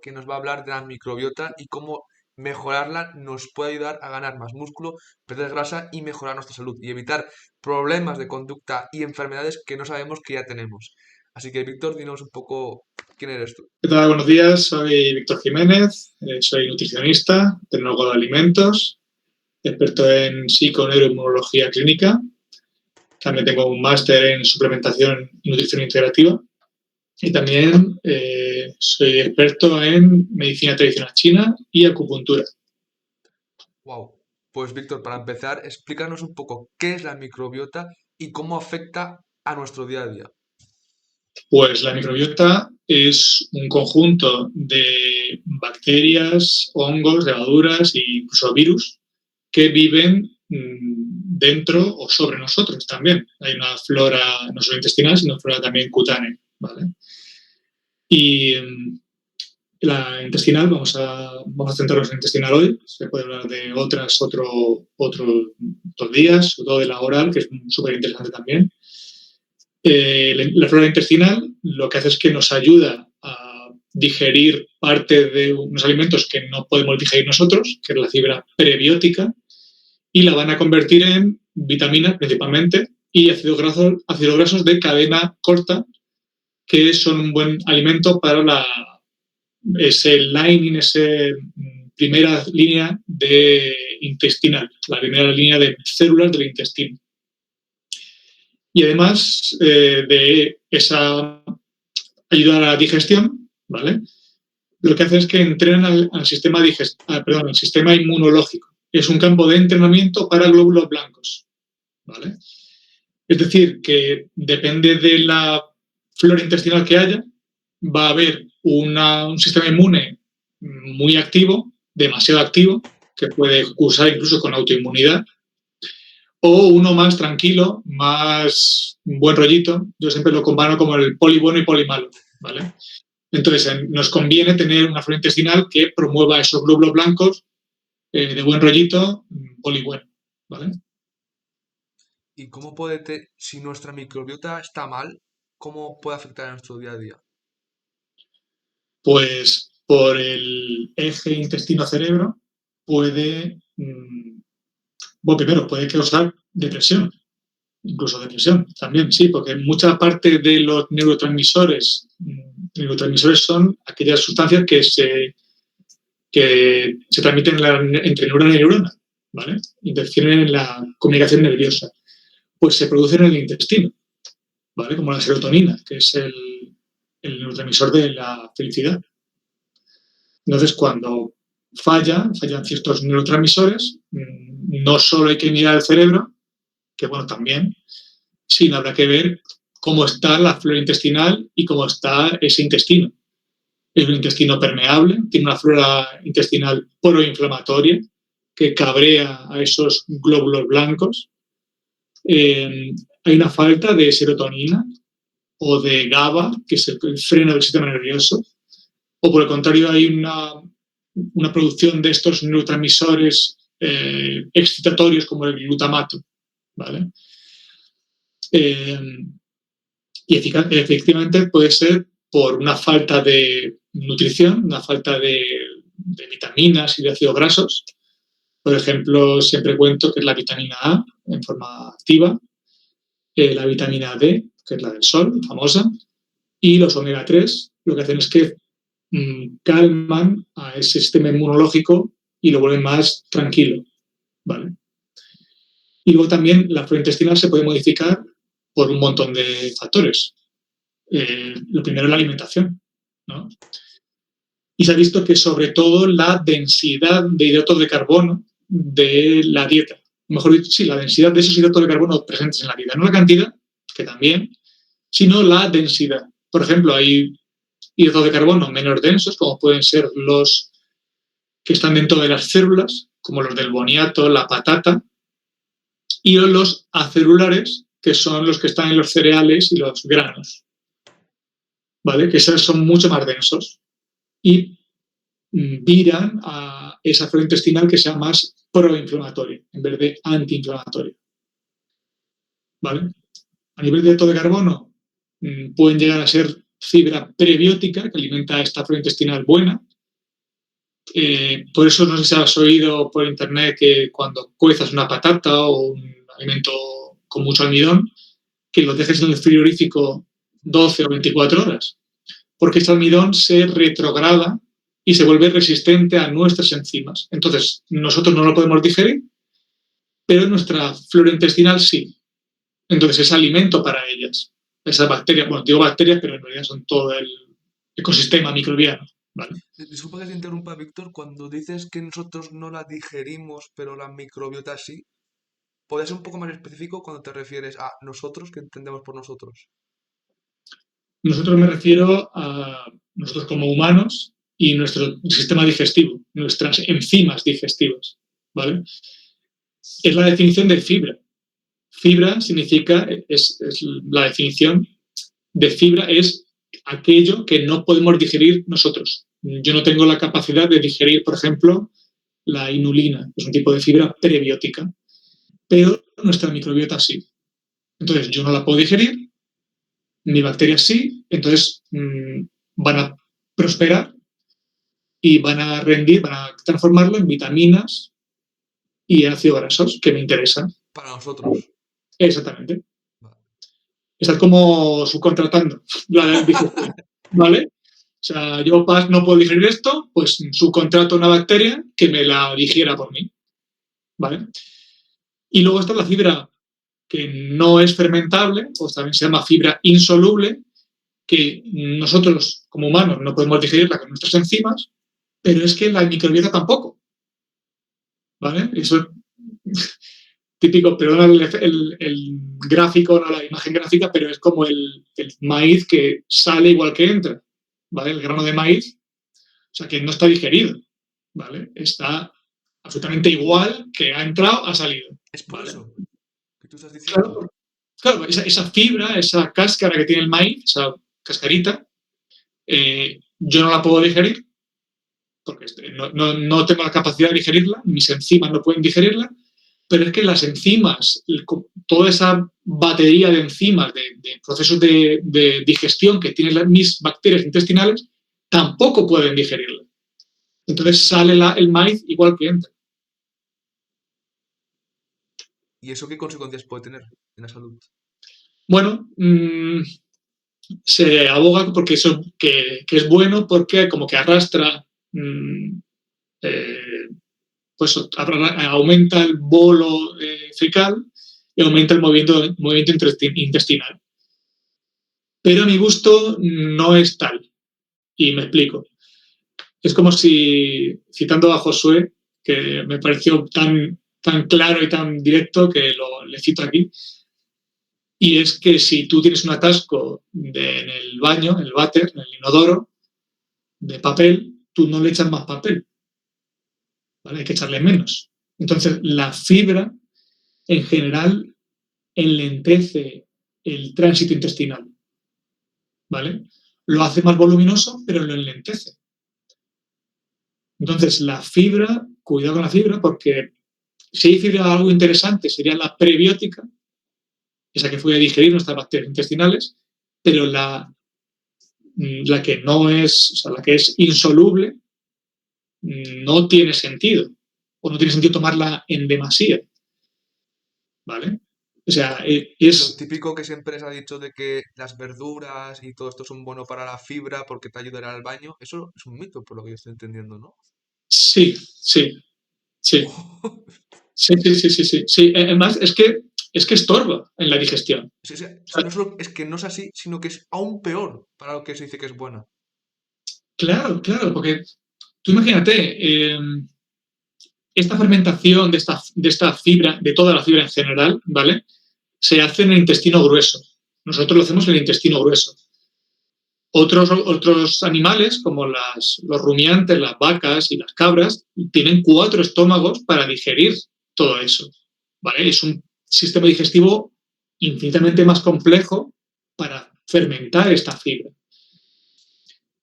que nos va a hablar de la microbiota y cómo mejorarla nos puede ayudar a ganar más músculo, perder grasa y mejorar nuestra salud y evitar problemas de conducta y enfermedades que no sabemos que ya tenemos. Así que, Víctor, dinos un poco quién eres tú. ¿Qué tal? Buenos días, soy Víctor Jiménez, soy nutricionista, tecnólogo de alimentos, experto en psiconeuroinmunología clínica. También tengo un máster en suplementación y nutrición integrativa. Y también soy experto en medicina tradicional china y acupuntura. Wow. Pues, Víctor, para empezar, explícanos un poco qué es la microbiota y cómo afecta a nuestro día a día. Pues la microbiota es un conjunto de bacterias, hongos, levaduras e incluso virus que viven dentro o sobre nosotros también. Hay una flora no solo intestinal, sino flora también cutánea, ¿vale? Y la intestinal, vamos a centrarnos en intestinal hoy, se puede hablar de otros días, sobre todo de la oral, que es súper interesante también. La flora intestinal lo que hace es que nos ayuda a digerir parte de unos alimentos que no podemos digerir nosotros, que es la fibra prebiótica, y la van a convertir en vitaminas principalmente y ácidos grasos de cadena corta, que son un buen alimento para ese lining, esa primera línea de intestinal, la primera línea de células del intestino. Y además de esa ayuda a la digestión, ¿vale? Lo que hace es que entrenan al sistema al sistema inmunológico. Es un campo de entrenamiento para glóbulos blancos, ¿vale? Es decir, que depende de la flora intestinal que haya, va a haber un sistema inmune muy activo, demasiado activo, que puede cursar incluso con autoinmunidad, o uno más tranquilo, más buen rollito. Yo siempre lo comparo como el poli bueno y poli malo, ¿vale? Entonces, nos conviene tener una flora intestinal que promueva esos glóbulos blancos de buen rollito, poli bueno, ¿vale? ¿Y cómo si nuestra microbiota está mal, cómo puede afectar a nuestro día a día? Pues por el eje intestino-cerebro puede, bueno, primero puede causar depresión, incluso depresión también, sí, porque mucha parte de los neurotransmisores son aquellas sustancias que se transmiten entre neurona y neurona, ¿vale? Interfieren en la comunicación nerviosa. Pues se producen en el intestino, ¿vale? Como la serotonina, que es el neurotransmisor de la felicidad. Entonces, cuando fallan ciertos neurotransmisores, no solo hay que mirar el cerebro, que bueno, también, sino habrá que ver cómo está la flora intestinal y cómo está ese intestino. Es un intestino permeable, tiene una flora intestinal proinflamatoria que cabrea a esos glóbulos blancos. Hay una falta de serotonina o de GABA, que es el freno del sistema nervioso, o por el contrario hay una producción de estos neurotransmisores excitatorios como el glutamato, ¿vale? Y efectivamente puede ser por una falta de nutrición, una falta de vitaminas y de ácidos grasos. Por ejemplo, siempre cuento que es la vitamina A en forma activa, la vitamina D, que es la del sol, famosa, y los omega 3 lo que hacen es que calman a ese sistema inmunológico y lo vuelven más tranquilo, ¿vale? Y luego también la flora intestinal se puede modificar por un montón de factores. Lo primero es la alimentación, ¿no? Y se ha visto que sobre todo la densidad de hidratos de carbono de la dieta, mejor dicho, sí, la densidad de esos hidratos de carbono presentes en la dieta, no la cantidad, que también, sino la densidad. Por ejemplo, hay hidratos de carbono menos densos, como pueden ser los que están dentro de las células, como los del boniato, la patata, y los acelulares, que son los que están en los cereales y los granos, ¿vale? Que esos son mucho más densos y viran a esa flora intestinal que sea más proinflamatoria en vez de antiinflamatoria, ¿vale? A nivel de hidrato de carbono, pueden llegar a ser fibra prebiótica, que alimenta esta flora intestinal buena, Por eso no sé si has oído por internet que cuando cuezas una patata o un alimento con mucho almidón, que lo dejes en el frigorífico 12 o 24 horas, porque ese almidón se retrograda y se vuelve resistente a nuestras enzimas. Entonces, nosotros no lo podemos digerir, pero nuestra flora intestinal sí. Entonces, es alimento para ellas. Esas bacterias, bueno, digo bacterias, pero en realidad son todo el ecosistema microbiano. ¿Vale? Disculpa que te interrumpa, Víctor, cuando dices que nosotros no la digerimos, pero la microbiota sí, ¿podrías ser un poco más específico cuando te refieres a nosotros, que entendemos por nosotros? Nosotros me refiero a nosotros como humanos y nuestro sistema digestivo, nuestras enzimas digestivas. ¿Vale? Es la definición de fibra. Fibra significa, es la definición de fibra es aquello que no podemos digerir nosotros. Yo no tengo la capacidad de digerir, por ejemplo, la inulina, que es un tipo de fibra prebiótica, pero nuestra microbiota sí. Entonces, yo no la puedo digerir, mis bacterias sí, entonces van a prosperar y van a rendir, van a transformarlo en vitaminas y ácidos grasos que me interesan. Para nosotros. Exactamente. Vale. Estás como subcontratando la digestión, ¿vale? O sea, yo no puedo digerir esto, pues subcontrato una bacteria que me la digiera por mí, ¿vale? Y luego está la fibra que no es fermentable, o también se llama fibra insoluble, que nosotros como humanos no podemos digerirla con nuestras enzimas, pero es que la microbiota tampoco, ¿vale? Eso típico, perdona el gráfico, no la imagen gráfica, pero es como el maíz que sale igual que entra, ¿vale? El grano de maíz, o sea, que no está digerido, ¿vale? Está absolutamente igual que ha entrado, ha salido, Es por ¿vale? eso que tú estás diciendo. Claro, claro esa fibra, esa cáscara que tiene el maíz, esa cascarita, yo no la puedo digerir porque no tengo la capacidad de digerirla, mis enzimas no pueden digerirla, pero es que las enzimas, toda esa batería de enzimas, de procesos de digestión que tienen mis bacterias intestinales, tampoco pueden digerirla. Entonces sale el maíz igual que entra. ¿Y eso qué consecuencias puede tener en la salud? Bueno, se aboga porque eso que es bueno porque como que arrastra, eh, pues aumenta el bolo fecal y aumenta el movimiento intestinal. Pero a mi gusto no es tal. Y me explico. Es como si, citando a Josué, que me pareció tan claro y tan directo que le cito aquí, y es que si tú tienes un atasco en el baño, en el váter, en el inodoro, de papel, tú no le echas más papel, ¿vale? Hay que echarle menos. Entonces, la fibra, en general, enlentece el tránsito intestinal, ¿vale? Lo hace más voluminoso, pero lo enlentece. Entonces, la fibra, cuidado con la fibra, porque si hay fibra algo interesante sería la prebiótica, esa que puede digerir nuestras bacterias intestinales, pero la que no es, o sea, la que es insoluble, no tiene sentido, o no tiene sentido tomarla en demasía, ¿vale? O sea, Lo es... típico que siempre se ha dicho de que las verduras y todo esto son bueno para la fibra porque te ayudará al baño, eso es un mito por lo que yo estoy entendiendo, ¿no? Sí, sí, sí. Sí, sí, sí, sí, sí, sí. Además, es que estorba en la digestión. Es que no solo es que no es así, sino que es aún peor para lo que se dice que es buena. Claro, claro, porque tú imagínate, esta fermentación de esta fibra, de toda la fibra en general, ¿vale? Se hace en el intestino grueso. Nosotros lo hacemos en el intestino grueso. Otros animales, como los rumiantes, las vacas y las cabras, tienen 4 estómagos para digerir todo eso. ¿Vale? Es un sistema digestivo infinitamente más complejo para fermentar esta fibra.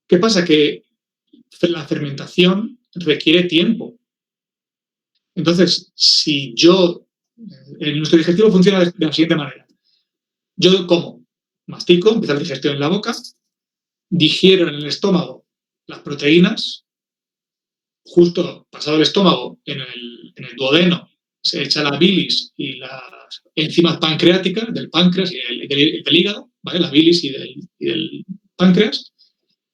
¿Qué pasa? Que la fermentación requiere tiempo. Entonces, si nuestro digestivo funciona de la siguiente manera. Yo como, mastico, empieza la digestión en la boca, digiero en el estómago las proteínas, justo pasado el estómago, en el duodeno, se echa la bilis y las enzimas pancreáticas del páncreas y del hígado, ¿vale? La bilis y del páncreas,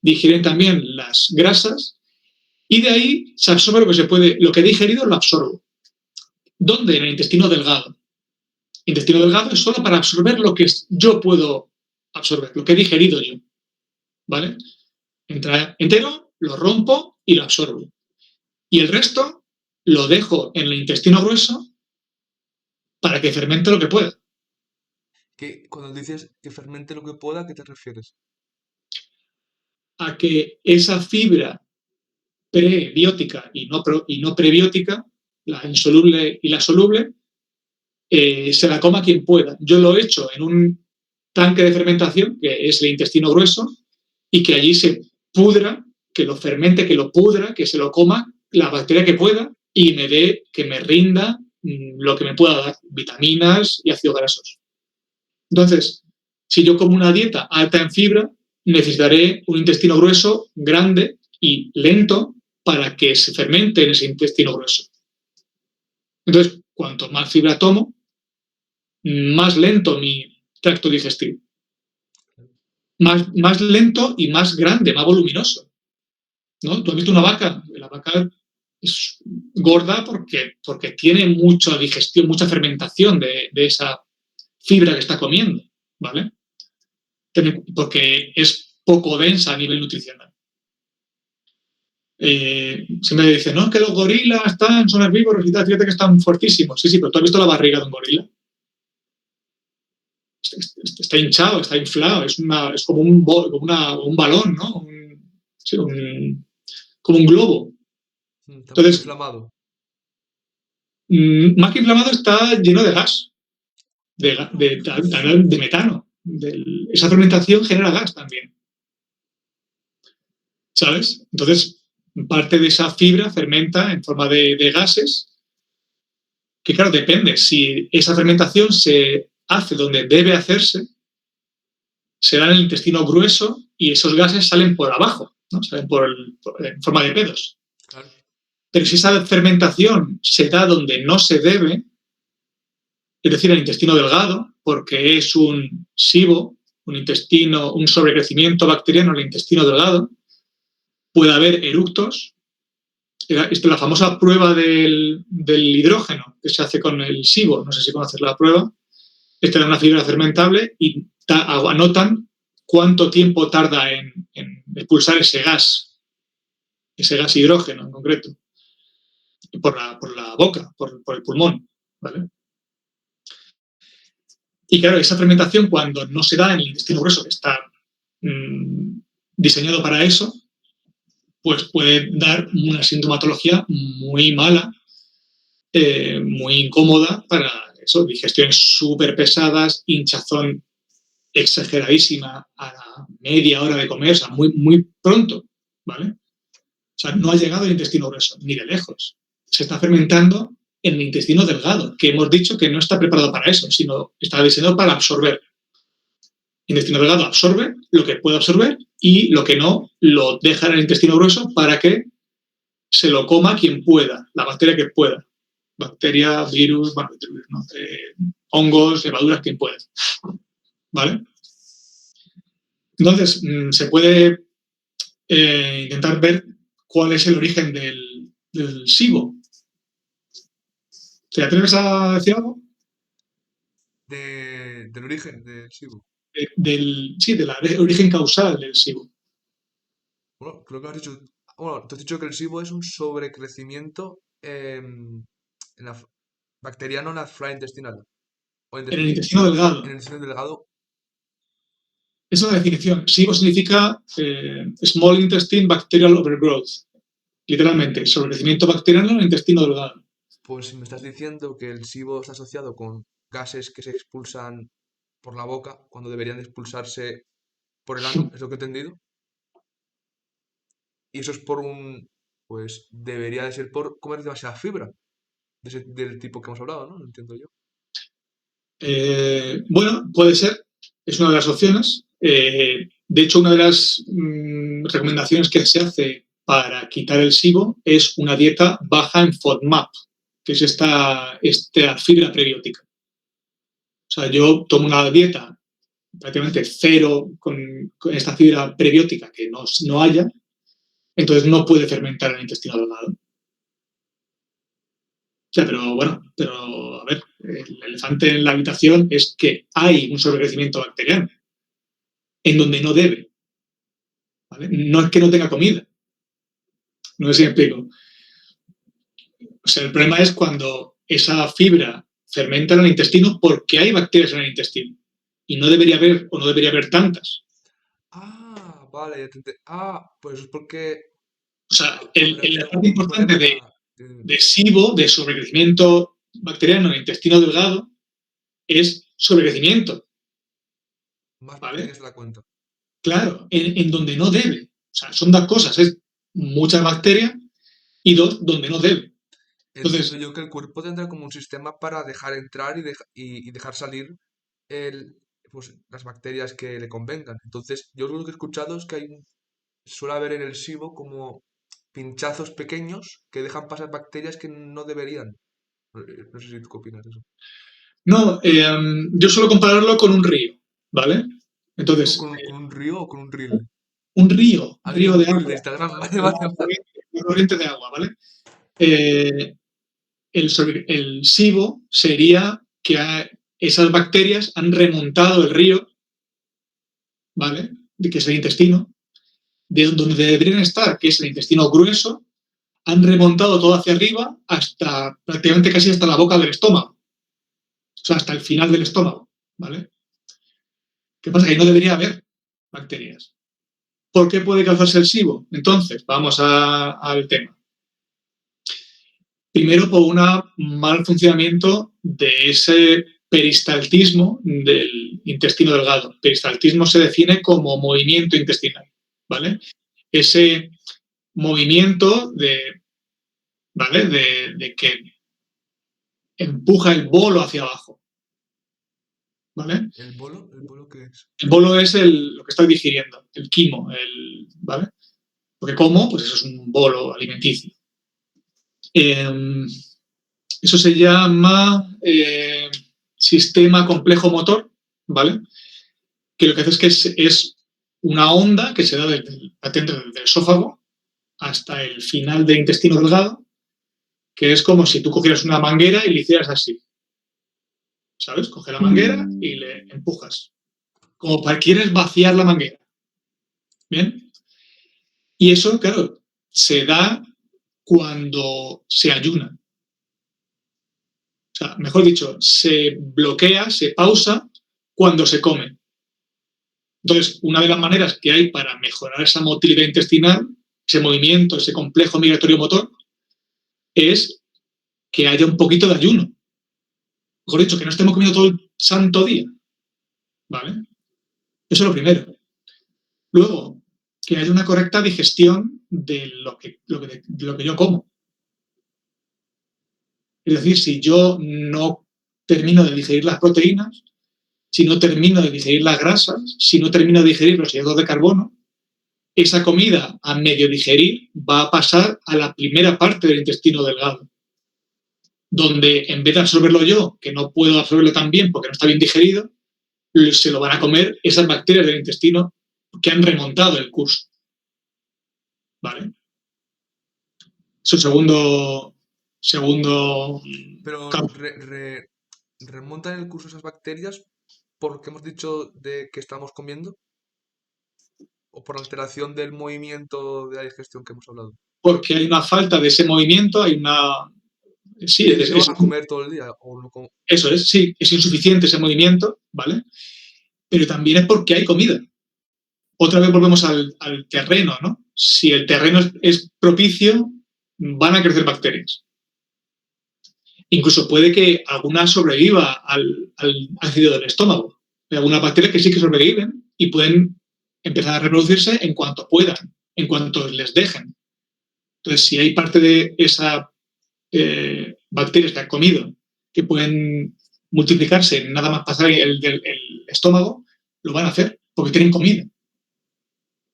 digieren también las grasas y de ahí se absorbe lo que se puede, lo que he digerido lo absorbo. ¿Dónde? En el intestino delgado. El intestino delgado es solo para absorber lo que yo puedo absorber, lo que he digerido yo, ¿vale? Entra entero, lo rompo y lo absorbo. Y el resto lo dejo en el intestino grueso para que fermente lo que pueda. Cuando dices que fermente lo que pueda, ¿a qué te refieres? A que esa fibra prebiótica y no prebiótica, la insoluble y la soluble, se la coma quien pueda. Yo lo he hecho en un tanque de fermentación, que es el intestino grueso, y que allí se pudra, que lo fermente, que lo pudra, que se lo coma la bacteria que pueda y que me rinda lo que me pueda dar, vitaminas y ácidos grasos. Entonces, si yo como una dieta alta en fibra, necesitaré un intestino grueso grande y lento para que se fermente en ese intestino grueso. Entonces, cuanto más fibra tomo, más lento mi tracto digestivo. Más lento y más grande, más voluminoso, ¿no? Tú has visto una vaca, la vaca es gorda porque tiene mucha digestión, mucha fermentación de esa fibra que está comiendo, ¿vale? Porque es poco densa a nivel nutricional. Siempre dicen, no, es que los gorilas son herbívoros y tal, fíjate que están fuertísimos. Sí, pero ¿tú has visto la barriga de un gorila? Está hinchado, está inflado, es como un balón, ¿no? Sí, como un globo. Está muy Entonces, inflamado. más que inflamado, está lleno de gas, de metano. Esa fermentación genera gas también, ¿sabes? Entonces, parte de esa fibra fermenta en forma de gases, que claro, depende. Si esa fermentación se hace donde debe hacerse, será en el intestino grueso y esos gases salen por abajo, ¿no? Salen en forma de pedos. Claro. Pero si esa fermentación se da donde no se debe, es decir, el intestino delgado, porque es un SIBO, un sobrecrecimiento bacteriano en el intestino delgado, puede haber eructos. La famosa prueba del hidrógeno que se hace con el SIBO, no sé si conoces la prueba, te da una fibra fermentable y anotan cuánto tiempo tarda en expulsar ese gas hidrógeno en concreto, por la boca, por el pulmón, ¿vale? Y claro, esa fermentación cuando no se da en el intestino grueso, que está diseñado para eso, pues puede dar una sintomatología muy mala, muy incómoda para eso, digestiones súper pesadas, hinchazón exageradísima a la media hora de comer, o sea, muy, muy pronto, ¿vale? O sea, no ha llegado al intestino grueso, ni de lejos. Se está fermentando en el intestino delgado, que hemos dicho que no está preparado para eso, sino está diseñado para absorber. El intestino delgado absorbe lo que puede absorber y lo que no lo deja en el intestino grueso para que se lo coma quien pueda, la bacteria que pueda. Bacteria, virus, bueno, ¿no? Hongos, levaduras, quien pueda. ¿Vale? Entonces, se puede intentar ver cuál es el origen del SIBO. ¿Te atreves a decir algo? Del origen del SIBO. Sí, del origen causal del SIBO. Bueno, creo que has dicho. Bueno, te has dicho que el SIBO es un sobrecrecimiento en la, bacteriano en la flora intestinal. O En el intestino delgado. en el intestino delgado. Esa es la definición. SIBO significa Small Intestine Bacterial Overgrowth. Literalmente, sobrecrecimiento bacteriano en el intestino delgado. Pues si me estás diciendo que el SIBO está asociado con gases que se expulsan por la boca cuando deberían de expulsarse por el ano, es lo que he entendido. Y eso es pues debería de ser por comer demasiada fibra, del tipo que hemos hablado, ¿no? Lo entiendo yo. Bueno, puede ser. Es una de las opciones. De hecho, una de las recomendaciones que se hace para quitar el SIBO es una dieta baja en FODMAP, que es esta fibra prebiótica. O sea, yo tomo una dieta prácticamente cero con esta fibra prebiótica que no haya, entonces no puede fermentar en el intestino delgado. O sea, pero a ver, el elefante en la habitación es que hay un sobrecrecimiento bacteriano en donde no debe. ¿Vale? No es que no tenga comida. No sé si me explico. O sea, el problema es cuando esa fibra fermenta en el intestino porque hay bacterias en el intestino. Y no debería haber tantas. Ah, vale, ya pues es porque O sea, habrá la habido parte un importante problema de SIBO, de sobrecrecimiento bacteriano en el intestino delgado, es sobrecrecimiento, más ¿vale? bacterias de la cuenta. Claro, en donde no debe. O sea, son dos cosas, es muchas bacterias y dos, donde no debe. Entiendo Entonces, yo que el cuerpo tendrá como un sistema para dejar entrar y dejar salir pues, las bacterias que le convengan. Entonces, yo lo que he escuchado es que suele haber en el SIBO como pinchazos pequeños que dejan pasar bacterias que no deberían. No sé si tú qué opinas de eso. no, yo suelo compararlo con un río, ¿vale? Entonces, ¿Con un río o con un reel? un Ah, digo, río un de reel de agua, Instagram. Vale, vale, vale. una corriente de agua, ¿vale? Eh, el SIBO sería que esas bacterias han remontado el río, ¿vale? Que es el intestino, de donde deberían estar, que es el intestino grueso, han remontado todo hacia arriba hasta prácticamente casi hasta la boca del estómago, o sea, hasta el final del estómago, ¿vale? ¿Qué pasa? Que ahí no debería haber bacterias. ¿Por qué puede causarse el SIBO? Entonces, vamos al tema. Primero, por un mal funcionamiento de ese peristaltismo del intestino delgado. Peristaltismo se define como movimiento intestinal, ¿vale? Ese movimiento ¿vale? De que empuja el bolo hacia abajo, ¿vale? ¿El bolo? ¿El bolo qué es? El bolo es lo que estoy digiriendo, el quimo, ¿vale? Porque como, pues eso es un bolo alimenticio. Eso se llama sistema complejo motor, ¿vale? Que lo que hace es que es una onda que se da desde el esófago hasta el final del intestino delgado, que es como si tú cogieras una manguera y le hicieras así, ¿sabes? Coge la manguera y le empujas, como para quieres vaciar la manguera, ¿bien? Y eso, claro, se da cuando se ayuna. O sea, mejor dicho, se bloquea, se pausa cuando se come. Entonces, una de las maneras que hay para mejorar esa motilidad intestinal, ese movimiento, ese complejo migratorio motor, es que haya un poquito de ayuno. Mejor dicho, que no estemos comiendo todo el santo día. ¿Vale? Eso es lo primero. Luego, que haya una correcta digestión de lo que yo como. Es decir, si yo no termino de digerir las proteínas, si no termino de digerir las grasas, si no termino de digerir los hidratos de carbono, esa comida a medio digerir va a pasar a la primera parte del intestino delgado, donde en vez de absorberlo yo, que no puedo absorberlo tan bien porque no está bien digerido, se lo van a comer esas bacterias del intestino que han remontado el curso. ¿Vale? Su segundo Pero campo. remontan el curso esas bacterias porque hemos dicho de que estamos comiendo o por alteración del movimiento de la digestión que hemos hablado. Porque hay una falta de ese movimiento, hay una... Sí, Debido a comer todo el día o no eso es, sí, es insuficiente ese movimiento, ¿vale? Pero también es porque hay comida. Otra vez volvemos al terreno, ¿no? Si el terreno es propicio, van a crecer bacterias. Incluso puede que alguna sobreviva al ácido del estómago. Hay algunas bacterias que sí que sobreviven y pueden empezar a reproducirse en cuanto puedan, en cuanto les dejen. Entonces, si hay parte de esas bacterias que han comido que pueden multiplicarse nada más pasar el estómago, lo van a hacer porque tienen comida.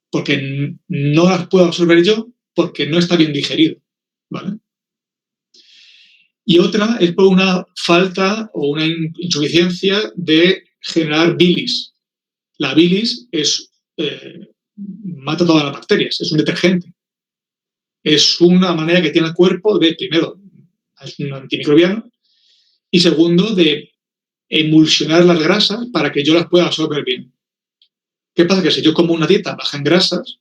Porque no las puedo absorber yo, porque no está bien digerido, ¿vale? Y otra es por una falta o una insuficiencia de generar bilis. La bilis mata todas las bacterias, es un detergente. Es una manera que tiene el cuerpo de, primero, es un antimicrobiano, y segundo, de emulsionar las grasas para que yo las pueda absorber bien. ¿Qué pasa? Que si yo como una dieta baja en grasas,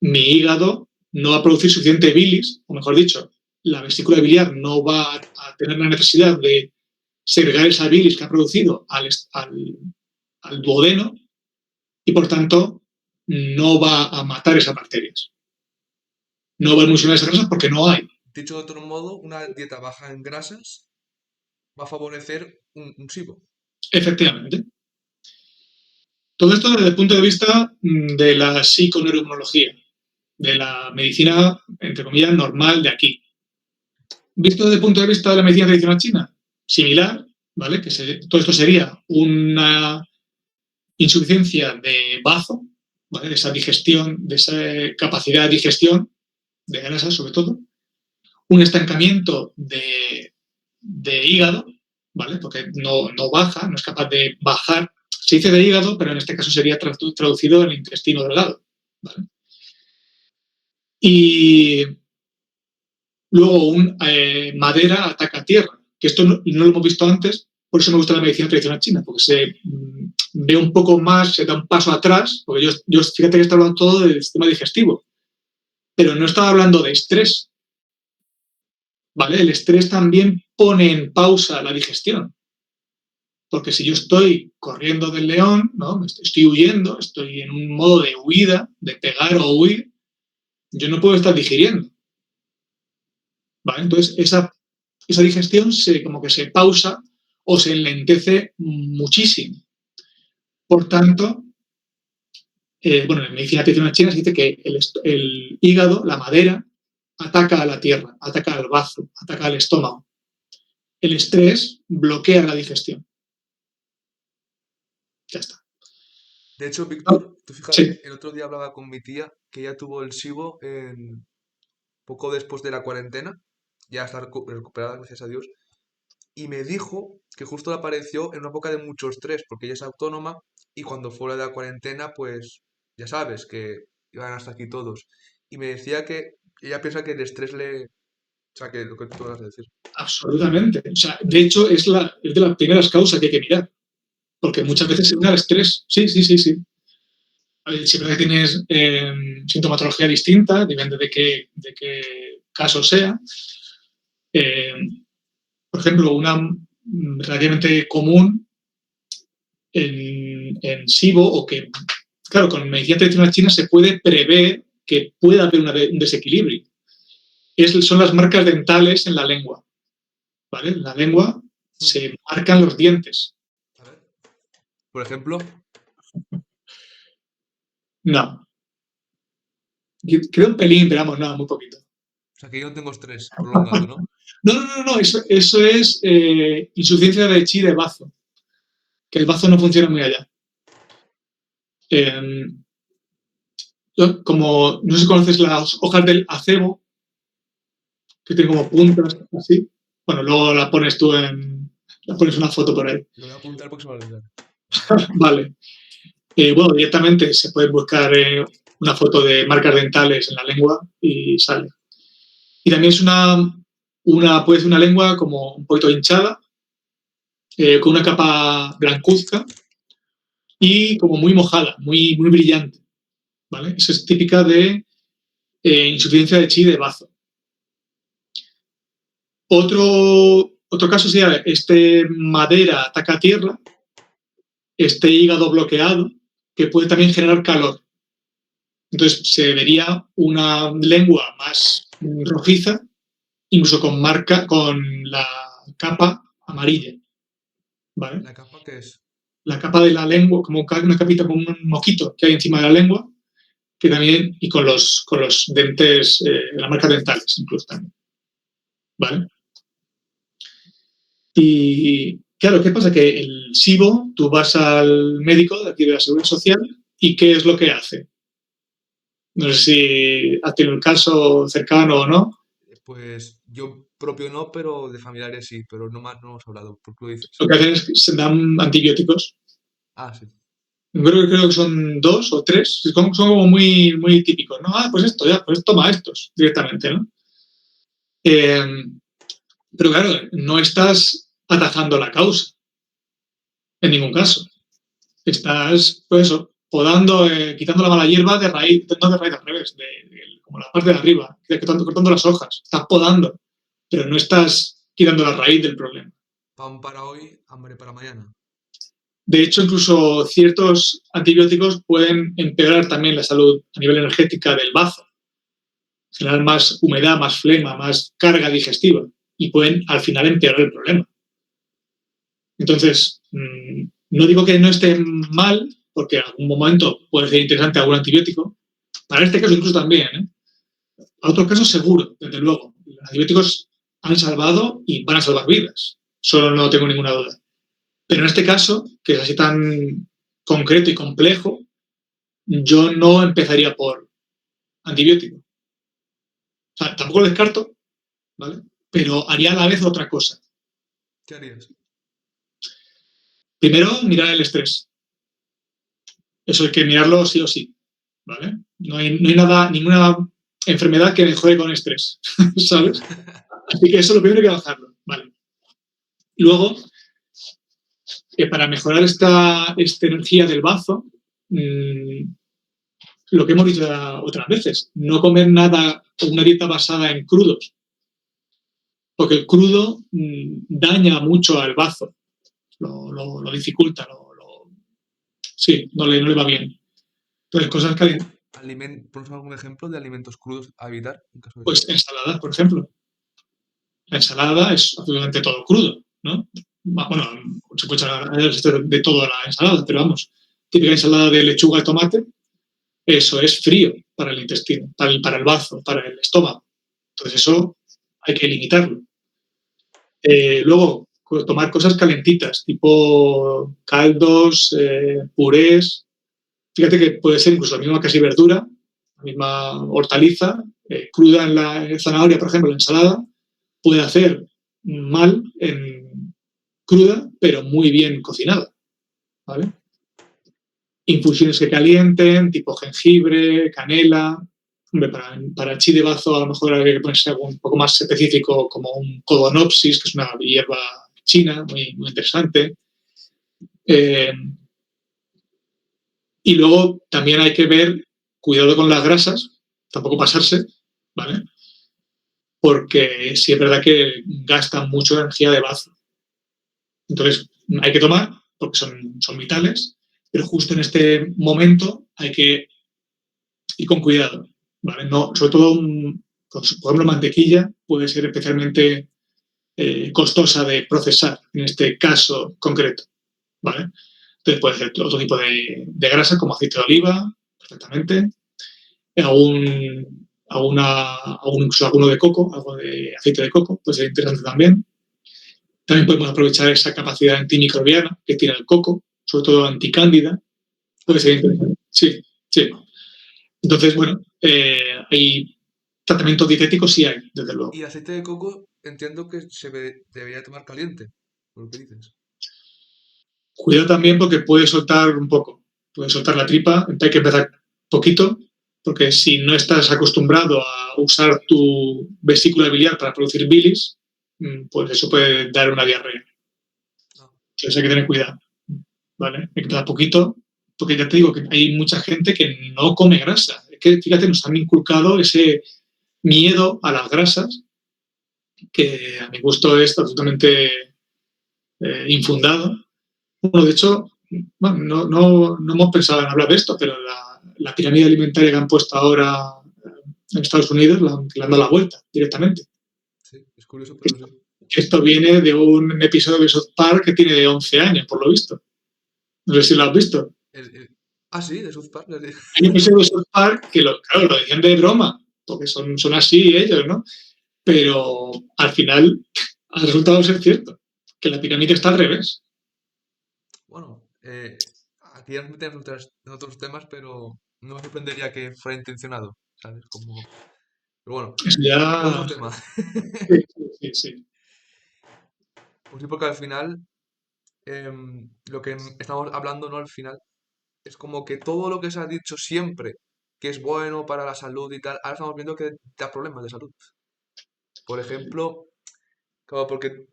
mi hígado no va a producir suficiente bilis, o mejor dicho, la vesícula biliar no va a tener la necesidad de segregar esa bilis que ha producido al duodeno y, por tanto, no va a matar esas bacterias. No va a emulsionar esas grasas porque no hay. Dicho de otro modo, una dieta baja en grasas va a favorecer un SIBO. Efectivamente. Todo esto desde el punto de vista de la psiconeuroinmunología, de la medicina, entre comillas, normal de aquí. Visto desde el punto de vista de la medicina tradicional china, similar, ¿vale? Todo esto sería una insuficiencia de bazo, ¿vale? De esa digestión, de esa capacidad de digestión, de grasas sobre todo, un estancamiento de hígado, ¿vale? Porque no baja, no es capaz de bajar. Se dice de hígado, pero en este caso sería traducido en el intestino delgado, ¿vale? Y luego madera ataca tierra, que esto no lo hemos visto antes, por eso me gusta la medicina tradicional china, porque se ve un poco más, se da un paso atrás, porque yo fíjate que está hablando todo del sistema digestivo, pero no estaba hablando de estrés, ¿vale? El estrés también pone en pausa la digestión, porque si yo estoy corriendo del león, ¿no? Estoy huyendo, estoy en un modo de huida, de pegar o huir, yo no puedo estar digiriendo, ¿vale? Entonces esa digestión como que se pausa o se enlentece muchísimo. Por tanto, en medicina tradicional china se dice que el hígado, la madera, ataca a la tierra, ataca al bazo, ataca al estómago. El estrés bloquea la digestión. Ya está. De hecho, Víctor, tú fíjate, Sí. el otro día hablaba con mi tía que ya tuvo el SIBO poco después de la cuarentena, ya está recuperada, gracias a Dios, y me dijo que justo le apareció en una época de mucho estrés, porque ella es autónoma y cuando fue la de la cuarentena, pues ya sabes que iban hasta aquí todos. Y me decía que ella piensa que el estrés o sea, que lo que tú vas a decir. Absolutamente. O sea, de hecho, es de las primeras causas que hay que mirar, porque muchas veces se da el estrés. Sí. Siempre que tienes sintomatología distinta, depende de qué caso sea. Por ejemplo, una relativamente común en SIBO, o que, claro, con medicina tradicional china se puede prever que pueda haber un desequilibrio. Son las marcas dentales en la lengua, ¿vale? En la lengua se marcan los dientes. A ver. Por ejemplo, No. Creo un pelín, pero vamos, no, muy poquito. o sea, que yo no tengo estrés prolongado, ¿no? No. Eso es insuficiencia de chi de bazo. Que el bazo no funciona muy allá. Como no sé si conoces las hojas del acebo, que tienen como puntas así. Bueno, luego la pones una foto por ahí. Lo voy a apuntar porque se me va a olvidar. Vale. Directamente se puede buscar una foto de marcas dentales en la lengua y sale. Y también es puede ser una lengua como un poquito hinchada, con una capa blancuzca y como muy mojada, muy, muy brillante, ¿vale? Eso es típica de insuficiencia de chi de bazo. Otro caso sería madera ataca tierra, hígado bloqueado, que puede también generar calor. Entonces se vería una lengua más rojiza, incluso con la capa amarilla, ¿vale? ¿La capa qué es? La capa de la lengua, como una capita, como un moquito que hay encima de la lengua, que también, y con los dentes, las marcas dentales incluso también, ¿vale? Y claro, ¿qué pasa? Que el SIBO, tú vas al médico de aquí de la Seguridad Social y ¿qué es lo que hace? No sé si has tenido el caso cercano o no. Pues yo propio no, pero de familiares sí, pero no más no hemos hablado. ¿Por qué lo dices? Lo que hacen es que se dan antibióticos. Ah, sí. Creo que son 2 o 3. Son como muy, muy típicos, ¿no? Pues esto, ya, pues toma estos directamente, ¿no? Eh, pero claro, no estás atajando la causa en ningún caso. Estás, pues eso, podando, quitando la mala hierba de raíz, no de raíz al revés, como la parte de arriba, cortando las hojas. Estás podando, pero no estás quitando la raíz del problema. Pan para hoy, hambre para mañana. De hecho, incluso ciertos antibióticos pueden empeorar también la salud a nivel energética del bazo, generar más humedad, más flema, más carga digestiva y pueden al final empeorar el problema. Entonces, no digo que no esté mal, porque en algún momento puede ser interesante algún antibiótico. Para este caso incluso también, ¿eh? Para otros casos seguro, desde luego. Los antibióticos han salvado y van a salvar vidas. Solo no tengo ninguna duda. Pero en este caso, que es así tan concreto y complejo, yo no empezaría por antibiótico. O sea, tampoco lo descarto, ¿vale? Pero haría a la vez otra cosa. ¿Qué harías? Primero, mirar el estrés. Eso hay que mirarlo sí o sí, ¿vale? No hay nada, ninguna enfermedad que mejore con estrés, ¿sabes? Así que eso lo primero hay que bajarlo, ¿vale? Luego, para mejorar esta energía del bazo, lo que hemos dicho otras veces, no comer nada o una dieta basada en crudos, porque el crudo daña mucho al bazo, lo dificulta, sí, no le va bien. Entonces, cosas calientes, ¿Pones algún ejemplo de alimentos crudos a evitar en caso de pues esto? ensalada, por ejemplo. La ensalada es absolutamente todo crudo, ¿no? Bueno, se puede echar de todo a la ensalada, pero vamos, típica ensalada de lechuga y tomate, eso es frío para el intestino, para el bazo, para el estómago. Entonces eso hay que limitarlo. Luego, tomar cosas calentitas, tipo caldos, purés. Fíjate que puede ser incluso la misma casi verdura, la misma hortaliza, cruda en la zanahoria, por ejemplo, la ensalada, puede hacer mal en cruda, pero muy bien cocinada, ¿vale? Infusiones que calienten, tipo jengibre, canela. Hombre, para chile bazo a lo mejor habría que ponerse algo un poco más específico, como un codonopsis, que es una hierba china muy, muy interesante. Eh, y luego también hay que ver, cuidado con las grasas, tampoco pasarse, ¿vale? Porque sí es verdad que gastan mucho energía de bazo. Entonces, hay que tomar, porque son vitales, pero justo en este momento hay que ir con cuidado, ¿vale? No, sobre todo, por ejemplo, mantequilla puede ser especialmente costosa de procesar en este caso concreto, ¿vale? Entonces puede ser otro tipo de grasa, como aceite de oliva, perfectamente, incluso alguno de coco, algo de aceite de coco, puede ser interesante también. También podemos aprovechar esa capacidad antimicrobiana que tiene el coco, sobre todo anticándida. ¿Ah, Puede ser sí? interesante. Sí, sí. Entonces, bueno, hay tratamientos dietéticos, sí hay, desde luego. Y aceite de coco entiendo que debería tomar caliente, por lo que dices. Cuidado también porque puede soltar un poco, puede soltar la tripa, hay que empezar poquito, porque si no estás acostumbrado a usar tu vesícula biliar para producir bilis, pues eso puede dar una diarrea. Ah, Entonces hay que tener cuidado, ¿vale? Hay que empezar poquito, porque ya te digo que hay mucha gente que no come grasa. Es que, fíjate, nos han inculcado ese miedo a las grasas, que a mi gusto es absolutamente infundado. Bueno, de hecho, bueno, no hemos pensado en hablar de esto, pero la pirámide alimentaria que han puesto ahora en Estados Unidos le han dado la vuelta directamente. sí, es curioso, pero sí. Esto viene de un episodio de South Park que tiene 11 años, por lo visto. No sé si lo has visto. Ah, sí, de South Park. Hay episodios de South Park que, claro, lo decían de broma, porque son así ellos, ¿no? Pero al final ha resultado ser cierto, que la pirámide está al revés. Bueno, aquí ya nos metemos en otros temas, pero No me sorprendería que fuera intencionado, ¿sabes? Como... Pero bueno, Eso otro ya... tema. Sí, sí, sí. Pues sí, porque al final, lo que estamos hablando, ¿no? Al final, es como que todo lo que se ha dicho siempre que es bueno para la salud y tal, ahora estamos viendo que da problemas de salud. Por ejemplo, claro, porque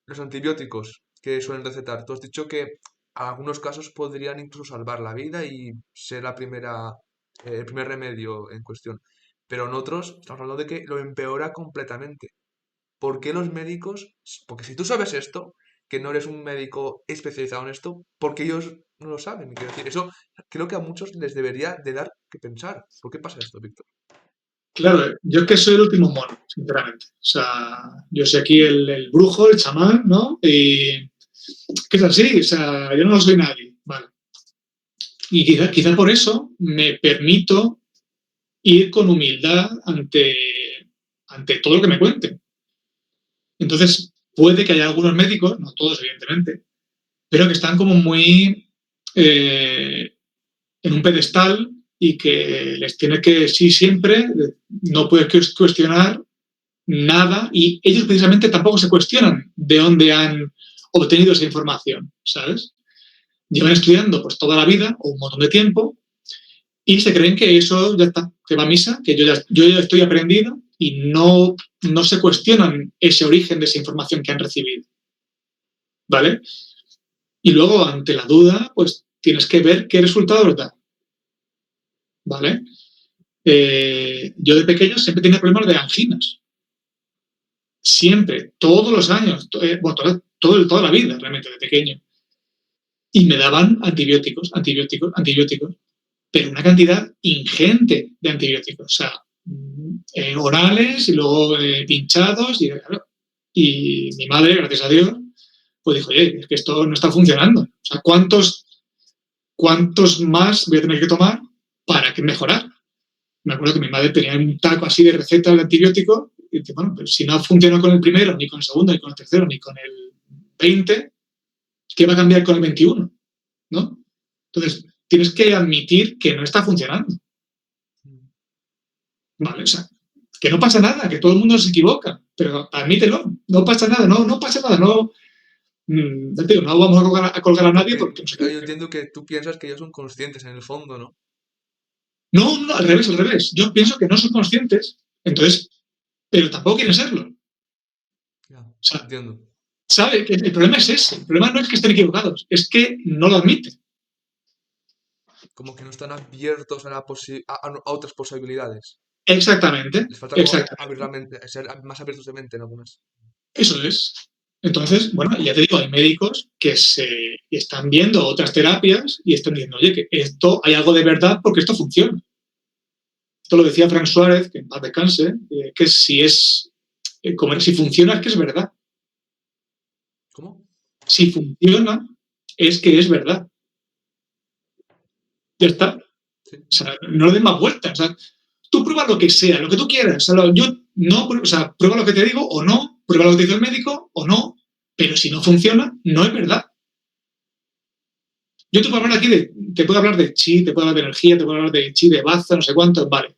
los antibióticos que suelen recetar, tú has dicho que en algunos casos podrían incluso salvar la vida y ser el primer remedio en cuestión. Pero en otros estamos hablando de que lo empeora completamente. ¿Por qué los médicos? Porque si tú sabes esto, que no eres un médico especializado en esto, porque ellos no lo saben. Quiero decir, eso creo que a muchos les debería de dar que pensar. ¿Por qué pasa esto, Víctor? Claro, yo es que soy el último mono, sinceramente. O sea, yo soy aquí el brujo, el chamán, ¿no? Y que es así, o sea, yo no soy nadie, ¿vale? Y quizá por eso me permito ir con humildad ante todo lo que me cuenten. Entonces, puede que haya algunos médicos, no todos, evidentemente, pero que están como muy en un pedestal y que les tiene que, sí, siempre, no puedes cuestionar nada y ellos precisamente tampoco se cuestionan de dónde han obtenido esa información, ¿sabes? Llevan estudiando pues toda la vida o un montón de tiempo y se creen que eso ya está, que va a misa, que yo ya estoy aprendido y no se cuestionan ese origen de esa información que han recibido, ¿vale? Y luego, ante la duda, pues tienes que ver qué resultados da, ¿vale? Yo de pequeño siempre tenía problemas de anginas. Siempre, todos los años, bueno, toda la vida, realmente, de pequeño. Y me daban antibióticos, antibióticos, antibióticos, pero una cantidad ingente de antibióticos. O sea, orales y luego pinchados. Y mi madre, gracias a Dios, pues dijo, oye, es que esto no está funcionando. O sea, ¿cuántos más voy a tener que tomar para que mejorar? Me acuerdo que mi madre tenía un taco así de recetas de antibióticos y dice, bueno, pues si no funciona con el primero, ni con el segundo, ni con el tercero, ni con el 20, ¿qué va a cambiar con el 21? ¿No? Entonces, tienes que admitir que no está funcionando. ¿Vale? O sea, que no pasa nada, que todo el mundo se equivoca, pero admítelo, no pasa nada, no pasa nada, no, te digo, no vamos a colgar a nadie Porque porque no se yo equivoque. entiendo que tú piensas que ellos son conscientes en el fondo, ¿no? No, no, al revés, al revés. Yo pienso que no son conscientes, entonces, pero tampoco quieren serlo. O Ya, sea, entiendo. sabe que el problema es ese, el problema no es que estén equivocados, es que no lo admiten. Como que no están abiertos a, a otras posibilidades. Exactamente, Les falta como abrir exactamente. la mente, ser más abiertos de mente en algunas. Eso es. Entonces, bueno, ya te digo, hay médicos que se están viendo otras terapias y están diciendo, oye, que esto hay algo de verdad porque esto funciona. Esto lo decía Frank Suárez, que en paz descanse, que si funciona es que es verdad. ¿Cómo? Si funciona es que es verdad. Ya está. O Sí. sea, no le den más vueltas. O sea, tú prueba lo que sea, lo que tú quieras. O sea, yo no, o sea, prueba lo que te digo o no, prueba lo que te dice el médico o no, pero si no funciona, no es verdad. Yo te puedo hablar aquí te puedo hablar de chi, te puedo hablar de energía, te puedo hablar de chi, de baza, no sé cuánto, vale.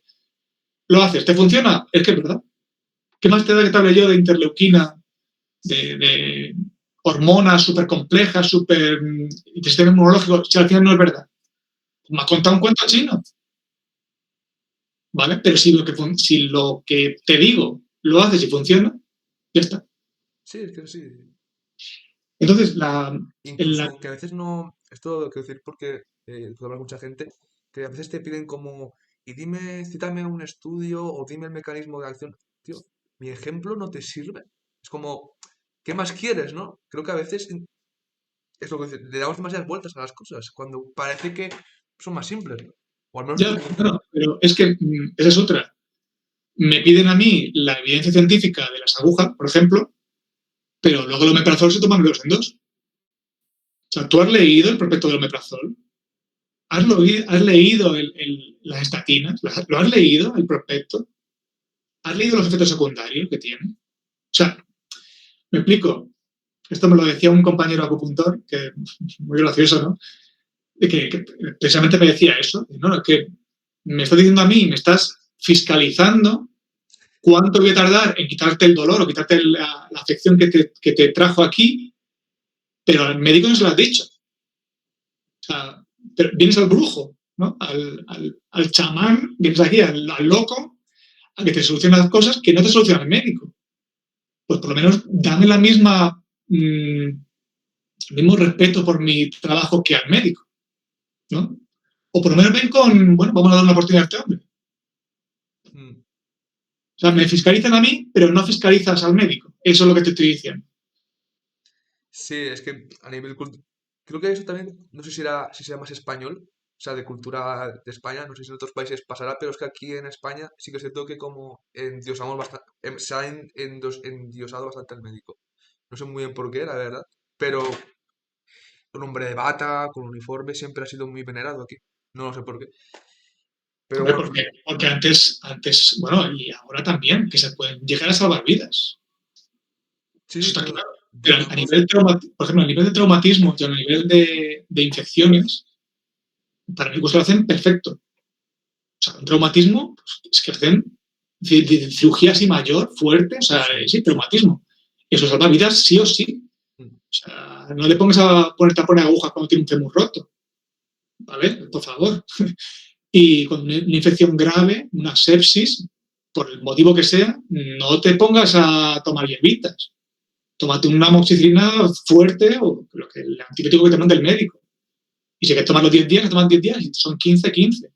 Lo haces, ¿te funciona? Es que es verdad. ¿Qué más te da que te hable yo de interleuquina, de hormonas súper complejas, súper de sistema inmunológico, si al final no es verdad? Me has contado un cuento chino, ¿vale? Pero si lo que te digo lo haces y funciona, ya está. Sí, es que sí. Entonces, Incluso que a veces no, esto lo quiero decir porque puedo hablar con mucha gente, que a veces te piden como, y dime, cítame un estudio o dime el mecanismo de acción. Tío, mi ejemplo no te sirve. Es como, ¿qué más quieres, no? Creo que a veces es lo que le damos demasiadas vueltas a las cosas, cuando parece que son más simples, ¿no? O al menos ya, esto es mi... bueno, pero es que esa es otra. Me piden a mí la evidencia científica de las agujas, por ejemplo, pero luego el omeprazol se toman dos en dos. O sea, ¿tú has leído el prospecto del omeprazol? ¿Has leído las estatinas? ¿Lo has leído, el prospecto? ¿Has leído los efectos secundarios que tiene? O sea, me explico. Esto me lo decía un compañero acupuntor, que muy gracioso, ¿no? que precisamente me decía eso. No, es que me estás diciendo a mí, me estás fiscalizando cuánto voy a tardar en quitarte el dolor o quitarte la afección que te trajo aquí, pero al médico no se lo has dicho. O sea, pero vienes al brujo, ¿no? Al chamán, vienes aquí al loco, a que te solucione las cosas que no te soluciona el médico. Pues por lo menos dame la misma, el mismo respeto por mi trabajo que al médico, ¿no? O por lo menos ven con, bueno, vamos a dar una oportunidad a este hombre. Mm. O sea, me fiscalizan a mí, pero no fiscalizas al médico. Eso es lo que te estoy diciendo. Sí, es que a nivel creo que eso también, no sé si será más español, o sea, de cultura de España, no sé si en otros países pasará, pero es que aquí en España sí que es cierto que como endiosamos bastante, se ha endiosado bastante al médico. No sé muy bien por qué, la verdad, pero un hombre de bata, con uniforme, siempre ha sido muy venerado aquí. No lo sé por qué. Pero Hombre, bueno, porque antes, bueno, y ahora también, que se pueden llegar a salvar vidas. sí, Eso sí, está no, claro. Pero a digamos, nivel por ejemplo, a nivel de traumatismo y a nivel de infecciones, para mí pues lo hacen perfecto. O sea, un traumatismo, pues, es que hacen cirugía así mayor, fuerte, o sea, sí. sí, traumatismo. Eso salva vidas sí o sí. Mm. O sea, no le pongas a ponerte a poner agujas cuando tiene un fémur roto, ¿vale? Por favor. Y con una infección grave, una sepsis, por el motivo que sea, no te pongas a tomar hierbitas. Tómate una amoxicilina fuerte o lo que, el antibiótico que te manda el médico. Y si hay que tomar los 10 días, se toman 10 días, y son 15, 15.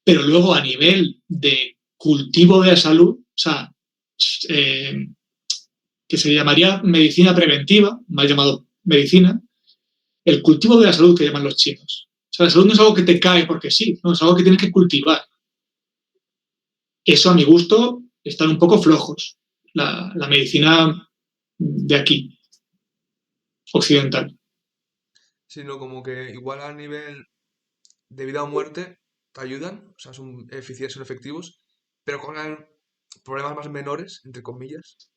Pero luego a nivel de cultivo de la salud, o sea, eh, que se llamaría medicina preventiva, mal llamado medicina, el cultivo de la salud que llaman los chinos. O sea, la salud no es algo que te cae porque sí, no, es algo que tienes que cultivar. Eso, a mi gusto, están un poco flojos, la medicina de aquí, occidental. Sino como que igual a nivel de vida o muerte te ayudan, o sea, son eficientes, son efectivos, pero con problemas más menores, entre comillas,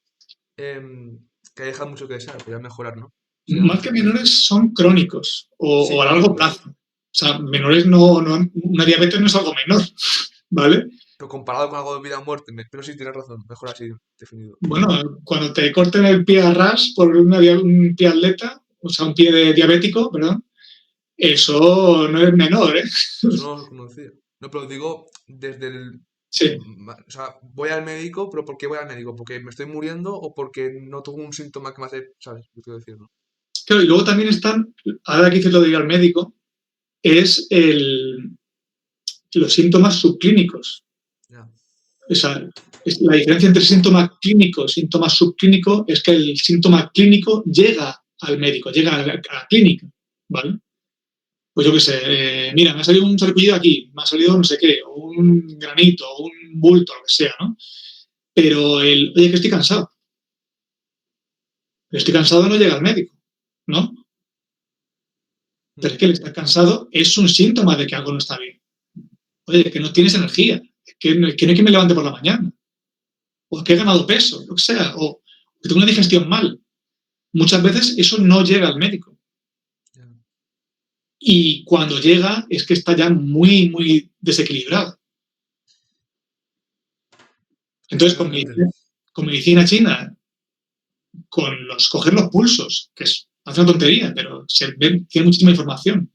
que dejan mucho que desear, podrían mejorar, ¿no? O sea, Más que menores son crónicos o sí, a largo crónicos, plazo. O sea, menores no, una diabetes no es algo menor, ¿vale? pero comparado con algo de vida o muerte, pero sí, tienes razón, mejor así definido. Bueno, cuando te corten el pie a ras por un pie atleta, o sea, un pie de diabético, perdón, eso no es menor, ¿eh? Eso no lo conocía. No, pero digo desde el... Sí. O sea, voy al médico, pero ¿por qué voy al médico? ¿Porque me estoy muriendo o porque no tengo un síntoma que me hace, ¿sabes? Lo que quiero decir, ¿no? Claro, y luego también están, ahora que dices lo de ir al médico, es los síntomas subclínicos. Ya. O sea, la diferencia entre síntoma clínico y síntoma subclínico es que el síntoma clínico llega al médico, llega a la clínica, ¿vale? Pues yo qué sé, mira, me ha salido un sarpullido aquí, me ha salido no sé qué, o un granito, o un bulto, lo que sea, ¿no? Pero oye, que estoy cansado no llega al médico, ¿no? Pero es Mm, que el estar cansado es un síntoma de que algo no está bien. Oye, que no tienes energía, que no hay que me levante por la mañana, o que he ganado peso, lo que sea, o que tengo una digestión mal. Muchas veces eso no llega al médico. ya. Y cuando llega es que está ya muy, muy desequilibrado. Entonces, Efectivamente. con medicina china, con coger los pulsos, que hace una tontería, pero tiene muchísima información.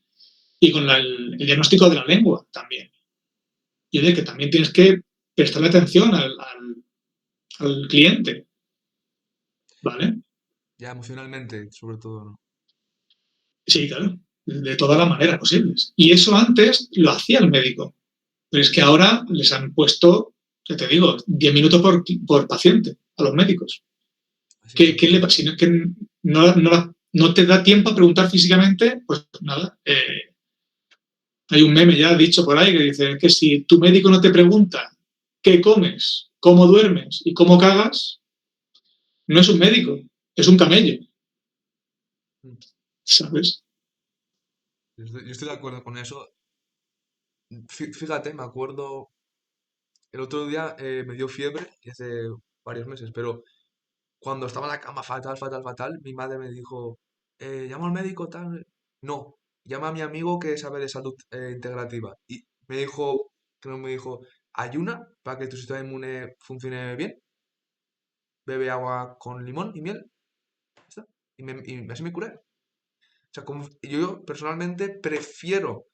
Y con el diagnóstico de la lengua también. Y de que también tienes que prestarle atención al cliente, ¿vale? Ya emocionalmente, sobre todo, ¿no? Sí, claro, de todas las maneras posibles. Y eso antes lo hacía el médico, pero es que ahora les han puesto, ya te digo, 10 minutos por paciente a los médicos. Así es ¿Qué le imposible. pasa? Si no, que no te da tiempo a preguntar físicamente, pues nada. Hay un meme ya dicho por ahí que dice que si tu médico no te pregunta qué comes, cómo duermes y cómo cagas, no es un médico, es un camello, Mm. ¿sabes? Yo estoy de acuerdo con eso. Fíjate, me acuerdo, el otro día me dio fiebre, y hace varios meses, pero cuando estaba en la cama fatal, fatal, fatal, mi madre me dijo, ¿llamo al médico tal? No. llama a mi amigo que sabe de salud integrativa y me dijo, creo que me dijo, ayuna para que tu sistema inmune funcione bien, bebe agua con limón y miel, ya está. Y así me curé. O sea, yo personalmente prefiero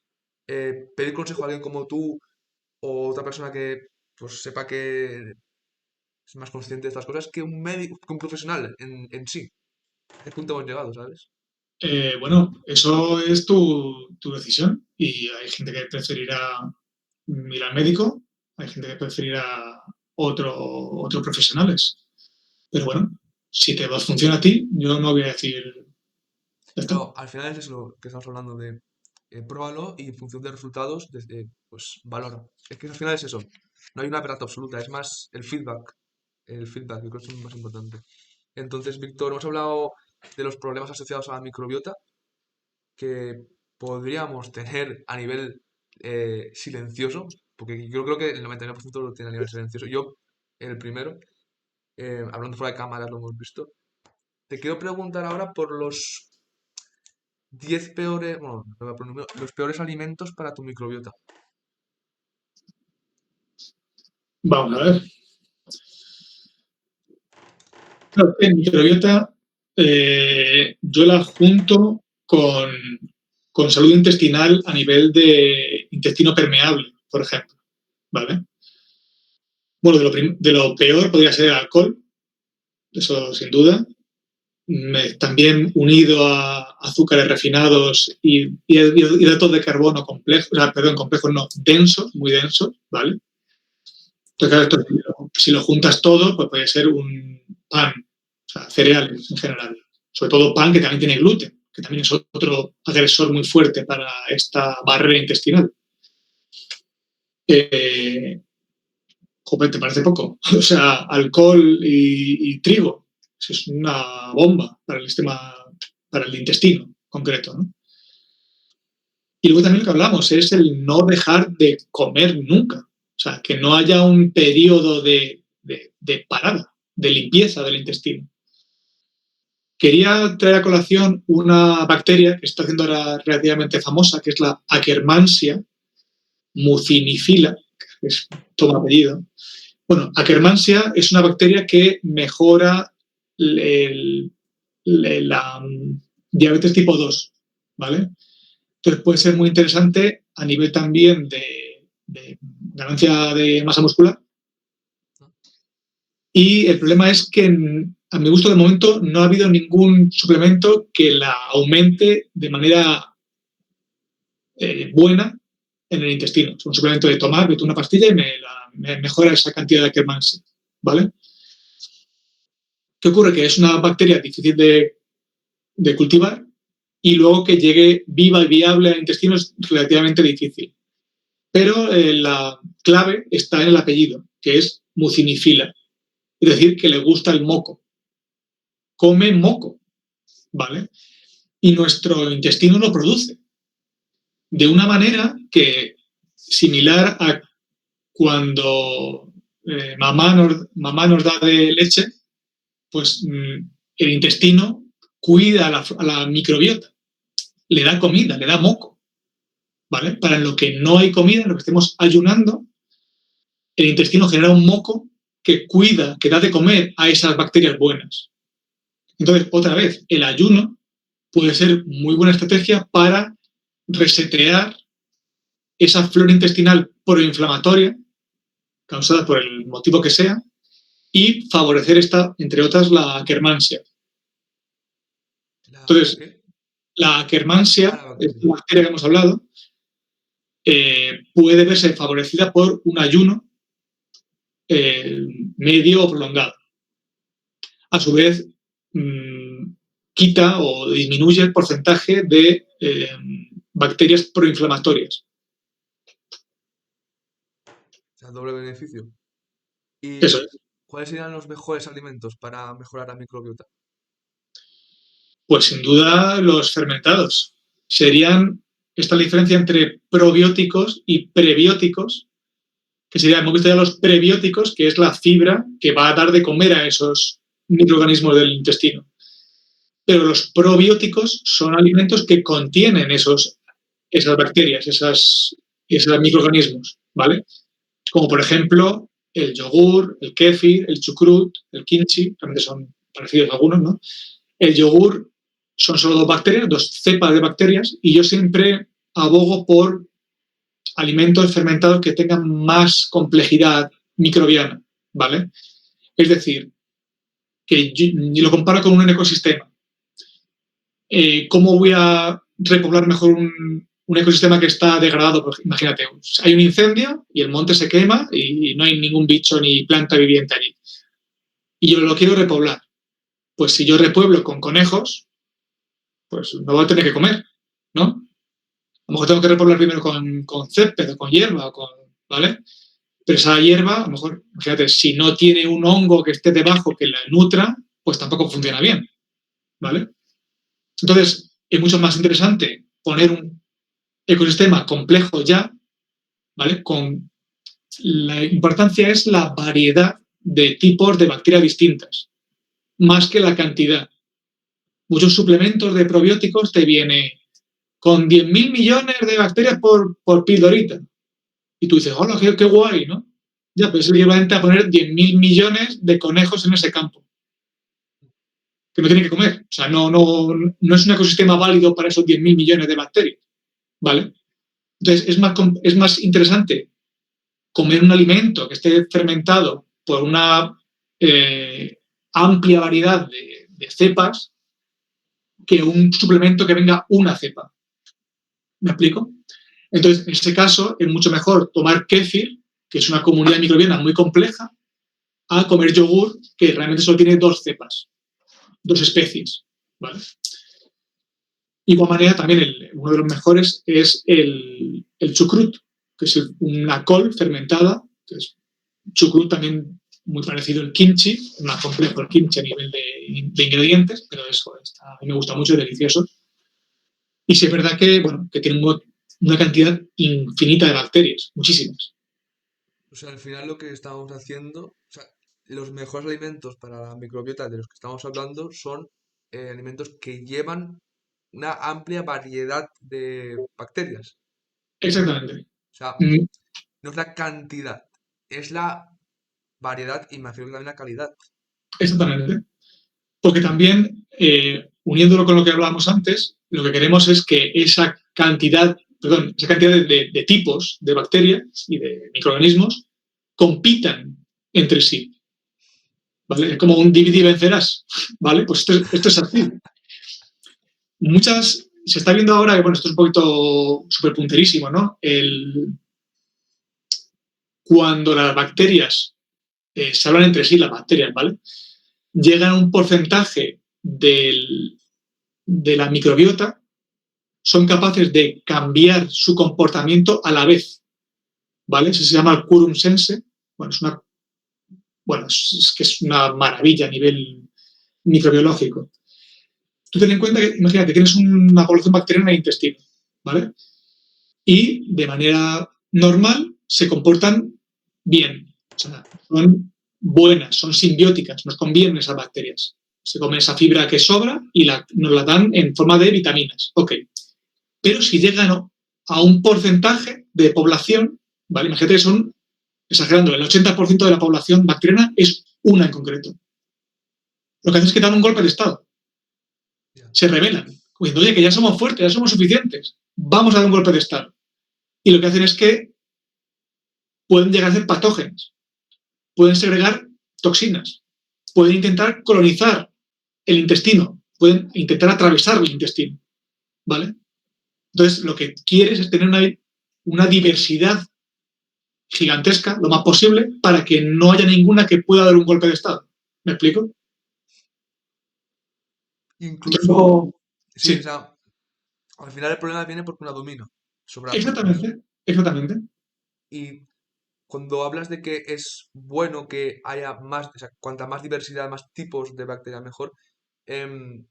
pedir consejo a alguien como tú o otra persona que pues sepa que es más consciente de estas cosas que un médico, que un profesional en sí. ¿A qué punto hemos llegado, sabes? Bueno, eso es tu decisión y hay gente que preferirá ir al médico, hay gente que preferirá otros profesionales. Pero bueno, si te funciona a ti, yo no voy a decir, ya está. Pero al final es lo que estamos hablando de pruébalo y en función de resultados, pues valora. Es que al final es eso. No hay una verdad absoluta, es más el feedback. El feedback, yo creo que es lo más importante. Entonces, Víctor, hemos hablado de los problemas asociados a la microbiota que podríamos tener a nivel silencioso, porque yo creo que el 99% lo tiene a nivel silencioso. Yo, el primero, hablando fuera de cámaras, lo hemos visto. Te quiero preguntar ahora por los 10 peores, bueno, no voy a poner número, los peores alimentos para tu microbiota. Vamos a ver. En microbiota yo la junto con salud intestinal a nivel de intestino permeable, por ejemplo. ¿Vale? Bueno, de lo peor podría ser el alcohol, eso sin duda. También unido a azúcares refinados y hidratos de carbono complejos, perdón, complejos no, densos, muy densos, ¿vale? Entonces, claro, esto, si lo juntas todo, pues puede ser un pan, o sea, cereales en general. Sobre todo pan que también tiene gluten, que también es otro agresor muy fuerte para esta barrera intestinal. Joder, ¿te parece poco? O sea, alcohol y trigo, eso es una bomba para el sistema, para el intestino concreto, ¿no? Y luego también lo que hablamos es el no dejar de comer nunca. O sea, que no haya un periodo de parada, de limpieza del intestino. Quería traer a colación una bacteria que está haciendo ahora relativamente famosa, que es la Akkermansia mucinifila, que es todo apellido. Bueno, Akkermansia es una bacteria que mejora la diabetes tipo 2, ¿vale? Entonces puede ser muy interesante a nivel también de ganancia de masa muscular. Y el problema es que, a mi gusto, de momento, no ha habido ningún suplemento que la aumente de manera buena en el intestino. Es un suplemento de tomar, meto una pastilla y me mejora esa cantidad de Akkermansia, ¿vale? ¿Qué ocurre? Que es una bacteria difícil de cultivar y luego que llegue viva y viable al intestino es relativamente difícil. Pero la clave está en el apellido, que es mucinifila. Es decir, que le gusta el moco. Come moco, ¿vale? Y nuestro intestino lo produce. De una manera que, similar a cuando mamá nos da de leche, pues el intestino cuida a la microbiota. Le da comida, le da moco, ¿vale? Para lo que no hay comida, en lo que estemos ayunando, el intestino genera un moco que cuida, que da de comer a esas bacterias buenas. Entonces, otra vez, el ayuno puede ser muy buena estrategia para resetear esa flora intestinal proinflamatoria, causada por el motivo que sea, y favorecer esta, entre otras, la Akkermansia. Entonces, la Akkermansia, esta bacteria que hemos hablado, puede verse favorecida por un ayuno medio o prolongado. A su vez, quita o disminuye el porcentaje de bacterias proinflamatorias. O sea, doble beneficio. ¿Y Eso es. cuáles serían los mejores alimentos para mejorar la microbiota? Pues sin duda los fermentados. Serían esta diferencia entre probióticos y prebióticos, que sería, hemos visto ya los prebióticos, que es la fibra que va a dar de comer a esos microorganismos del intestino. Pero los probióticos son alimentos que contienen esos esas bacterias, esos microorganismos, ¿vale? Como por ejemplo el yogur, el kéfir, el chucrut, el kimchi, realmente son parecidos algunos, ¿no? El yogur son solo dos bacterias, dos cepas de bacterias, y yo siempre abogo por alimentos fermentados que tengan más complejidad microbiana, ¿vale? Es decir, que yo lo comparo con un ecosistema. ¿Cómo voy a repoblar mejor un ecosistema que está degradado? Pues imagínate, hay un incendio y el monte se quema y no hay ningún bicho ni planta viviente allí. Y yo lo quiero repoblar. Pues si yo repueblo con conejos, pues no voy a tener que comer, ¿no? A lo mejor tengo que repoblar primero con césped o con hierba, ¿vale? Pero esa hierba, a lo mejor, fíjate, si no tiene un hongo que esté debajo que la nutra, pues tampoco funciona bien, ¿vale? Entonces, es mucho más interesante poner un ecosistema complejo ya, ¿vale? La importancia es la variedad de tipos de bacterias distintas, más que la cantidad. Muchos suplementos de probióticos te viene con 10.000 millones de bacterias por pildorita. Y tú dices, hola, qué guay, ¿no? Ya, pero es el equivalente a poner 10.000 millones de conejos en ese campo, que no tienen que comer. O sea, no es un ecosistema válido para esos 10.000 millones de bacterias, ¿vale? Entonces, es más interesante comer un alimento que esté fermentado por una amplia variedad de cepas que un suplemento que venga una cepa. ¿Me explico? Entonces, en este caso, es mucho mejor tomar kéfir, que es una comunidad microbiana muy compleja, a comer yogur, que realmente solo tiene dos cepas, dos especies. ¿Vale? De igual manera, también uno de los mejores es el chucrut, que es una col fermentada, que es chucrut también muy parecido al kimchi, más complejo el kimchi a nivel de ingredientes, pero a mí me gusta mucho, es delicioso. Y sí es verdad que, bueno, que tiene una cantidad infinita de bacterias, muchísimas. O sea, al final lo que estamos haciendo, o sea, los mejores alimentos para la microbiota de los que estamos hablando son alimentos que llevan una amplia variedad de bacterias. Exactamente. O sea, Mm, no es la cantidad, es la variedad y me refiero también la calidad. exactamente. Porque también, uniéndolo con lo que hablábamos antes, lo que queremos es que esa cantidad de tipos de bacterias y de microorganismos compitan entre sí. ¿Vale? Es como un divide y vencerás. ¿Vale? Pues esto es así. Se está viendo ahora, que bueno, esto es un poquito súper punterísimo, ¿no? Cuando las bacterias se hablan entre sí, las bacterias, ¿vale? Llegan a un porcentaje de la microbiota, son capaces de cambiar su comportamiento a la vez, ¿vale? Eso se llama el quorum sense. Bueno, es que es una maravilla a nivel microbiológico. Tú ten en cuenta que, imagínate, tienes una población bacteriana en el intestino, ¿vale? Y de manera normal se comportan bien, o sea, son buenas, son simbióticas, nos convienen esas bacterias. Se come esa fibra que sobra y nos la dan en forma de vitaminas. Ok. Pero si llegan a un porcentaje de población, ¿vale? Imagínate que son, exagerando, el 80% de la población bacteriana es una en concreto. Lo que hacen es que dan un golpe de Estado. Ya. Se rebelan, diciendo, oye, que ya somos fuertes, ya somos suficientes, vamos a dar un golpe de Estado. Y lo que hacen es que pueden llegar a ser patógenos, pueden segregar toxinas, pueden intentar colonizar el intestino, pueden intentar atravesar el intestino, ¿vale? Entonces, lo que quieres es tener una diversidad gigantesca, lo más posible, para que no haya ninguna que pueda dar un golpe de Estado. ¿Me explico? Incluso, Entonces, sí, o sí, sea, al final el problema viene porque una domina sobre las otras. exactamente, exactamente. Y cuando hablas de que es bueno que haya más, o sea, cuanta más diversidad, más tipos de bacterias mejor, em,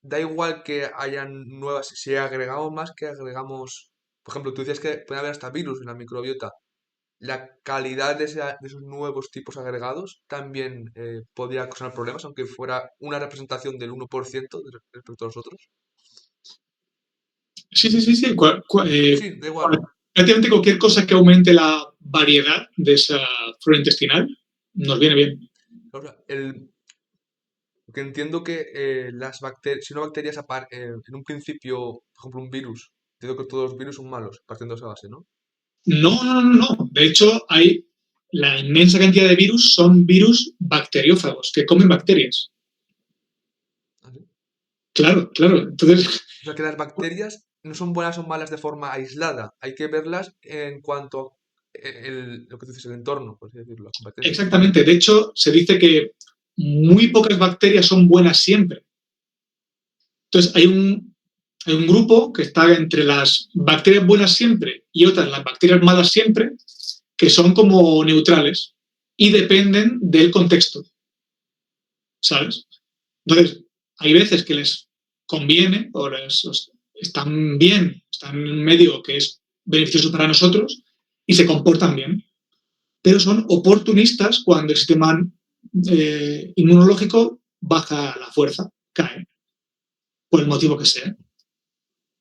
da igual que hayan nuevas, si agregamos más que agregamos, por ejemplo, tú dices que puede haber hasta virus en la microbiota, la calidad de esos nuevos tipos agregados también podría causar problemas, aunque fuera una representación del 1% respecto a los otros. Sí, sí, sí, sí. Sí, da igual. Prácticamente cualquier cosa que aumente la variedad de esa flora intestinal nos viene bien. Ahora, porque entiendo que las bacterias, si una bacteria en un principio, por ejemplo, un virus, entiendo que todos los virus son malos, partiendo de esa base, ¿no? No, no, no, no. De hecho, hay la inmensa cantidad de virus son virus bacteriófagos que comen bacterias. ¿Ah, sí? Claro, claro. Entonces, O sea, que las bacterias no son buenas o malas de forma aislada, hay que verlas en cuanto a lo que tú dices, el entorno, por así decirlo, las competencias. exactamente. De hecho, se dice que muy pocas bacterias son buenas siempre. Entonces, hay un grupo que está entre las bacterias buenas siempre y otras, las bacterias malas siempre, que son como neutrales y dependen del contexto, ¿sabes? Entonces, hay veces que les conviene están bien, están en un medio que es beneficioso para nosotros y se comportan bien, pero son oportunistas cuando el sistema inmunológico baja la fuerza, cae, por el motivo que sea,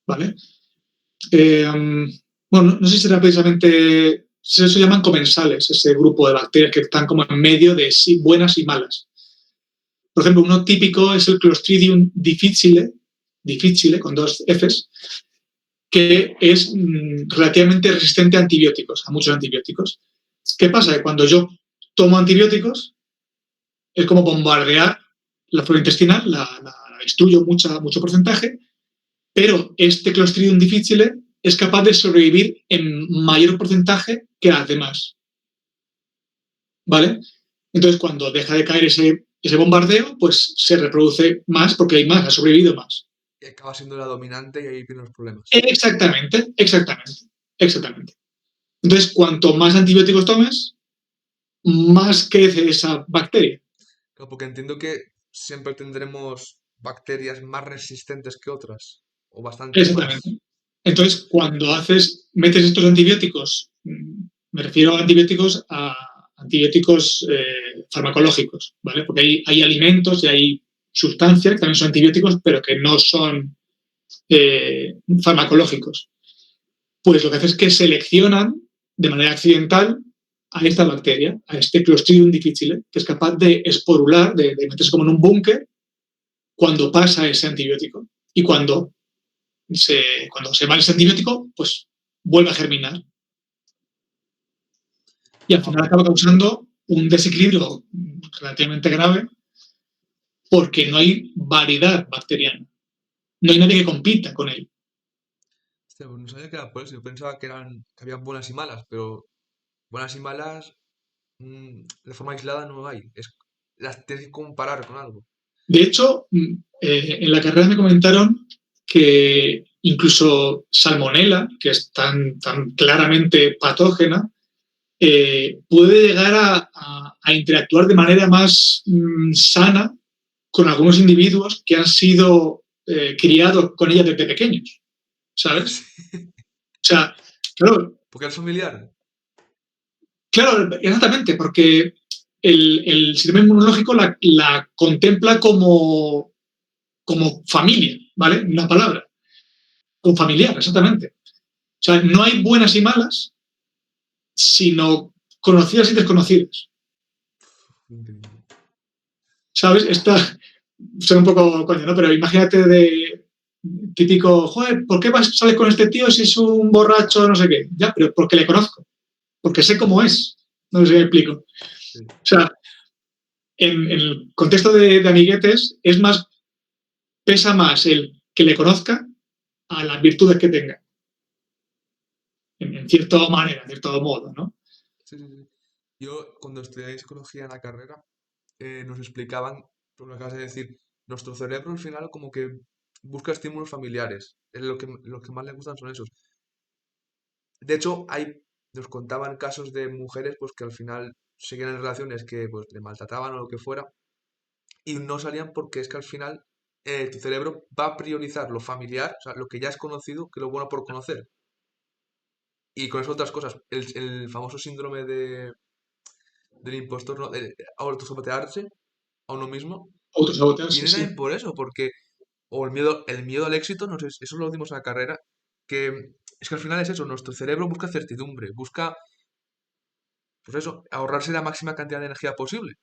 ¿vale? Eh, bueno, no sé si será precisamente, se llaman comensales, ese grupo de bacterias que están como en medio de buenas y malas. Por ejemplo, uno típico es el Clostridium difficile con dos Fs, que es relativamente resistente a antibióticos, a muchos antibióticos. ¿Qué pasa? Que cuando yo tomo antibióticos, es como bombardear la flora intestinal, la destruyo mucho porcentaje, pero este Clostridium difficile es capaz de sobrevivir en mayor porcentaje que las demás, ¿vale? Entonces, cuando deja de caer ese bombardeo, pues se reproduce más porque hay más, ha sobrevivido más. Y acaba siendo la dominante y ahí vienen los problemas. Exactamente, exactamente, exactamente. Entonces, cuanto más antibióticos tomes, más crece esa bacteria. Claro, porque entiendo que siempre tendremos bacterias más resistentes que otras, o bastantes más. Exactamente. Entonces, cuando metes estos antibióticos, me refiero a antibióticos farmacológicos, ¿vale? Porque hay alimentos y hay sustancias que también son antibióticos, pero que no son farmacológicos. Pues lo que hace es que seleccionan de manera accidental a esta bacteria, a este Clostridium difficile, que es capaz de esporular, de meterse como en un búnker cuando pasa ese antibiótico. Y cuando se va ese antibiótico, pues vuelve a germinar. Y al Ah, final acaba causando un desequilibrio relativamente grave porque no hay variedad bacteriana. No hay nadie que compita con él. hostia, pues no sabía que era por eso. Yo pensaba que habían buenas y malas, pero buenas y malas de forma aislada no hay. Las tienes que comparar con algo. De hecho, en la carrera me comentaron que incluso salmonella, que es tan claramente patógena, puede llegar a interactuar de manera más sana con algunos individuos que han sido criados con ella desde pequeños, ¿sabes? O sea, claro, Porque eres familiar. claro, exactamente, porque el sistema inmunológico la contempla como familia, ¿vale? Una palabra, como familiar, exactamente. O sea, no hay buenas y malas, sino conocidas y desconocidas. Increíble. ¿Sabes? Esta suena un poco coño, ¿no? Pero imagínate de típico, joder, ¿por qué sales con este tío si es un borracho, no sé qué? Ya, pero porque le conozco, porque sé cómo es. No sé si me explico. O Sí. sea, en el contexto de amiguetes es más, pesa más el que le conozca a las virtudes que tenga, en cierta manera, en cierto modo, ¿no? Sí, sí, sí. Yo, cuando estudié psicología en la carrera, nos explicaban, lo que acabas de decir, nuestro cerebro al final como que busca estímulos familiares. Lo que más le gustan son esos. De hecho, nos contaban casos de mujeres pues que al final seguían en relaciones que pues le maltrataban o lo que fuera y no salían porque es que al final tu cerebro va a priorizar lo familiar, o sea, lo que ya es conocido, que lo bueno por conocer. Y con eso otras cosas. El famoso síndrome del impostor, ¿no? De autosabotearse a uno mismo, Autosabotearse, viene sí. también por eso, porque, o el miedo al éxito, no sé, eso lo dimos en la carrera, que es que al final es eso, nuestro cerebro busca certidumbre, busca, pues eso, ahorrarse la máxima cantidad de energía posible.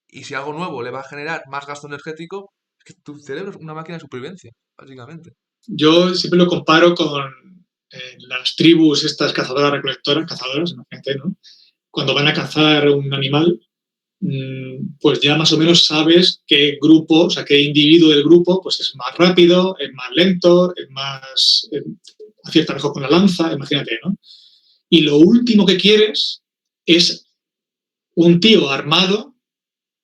Y si algo nuevo le va a generar más gasto energético, es que tu cerebro es una máquina de supervivencia, básicamente. Yo siempre lo comparo con las tribus estas cazadoras recolectoras, cazadoras, imagínate, ¿no? Cuando van a cazar un animal, pues ya más o menos sabes qué grupo, o sea, qué individuo del grupo pues es más rápido, es más lento, es más acierta mejor con la lanza, imagínate, ¿no? Y lo último que quieres es un tío armado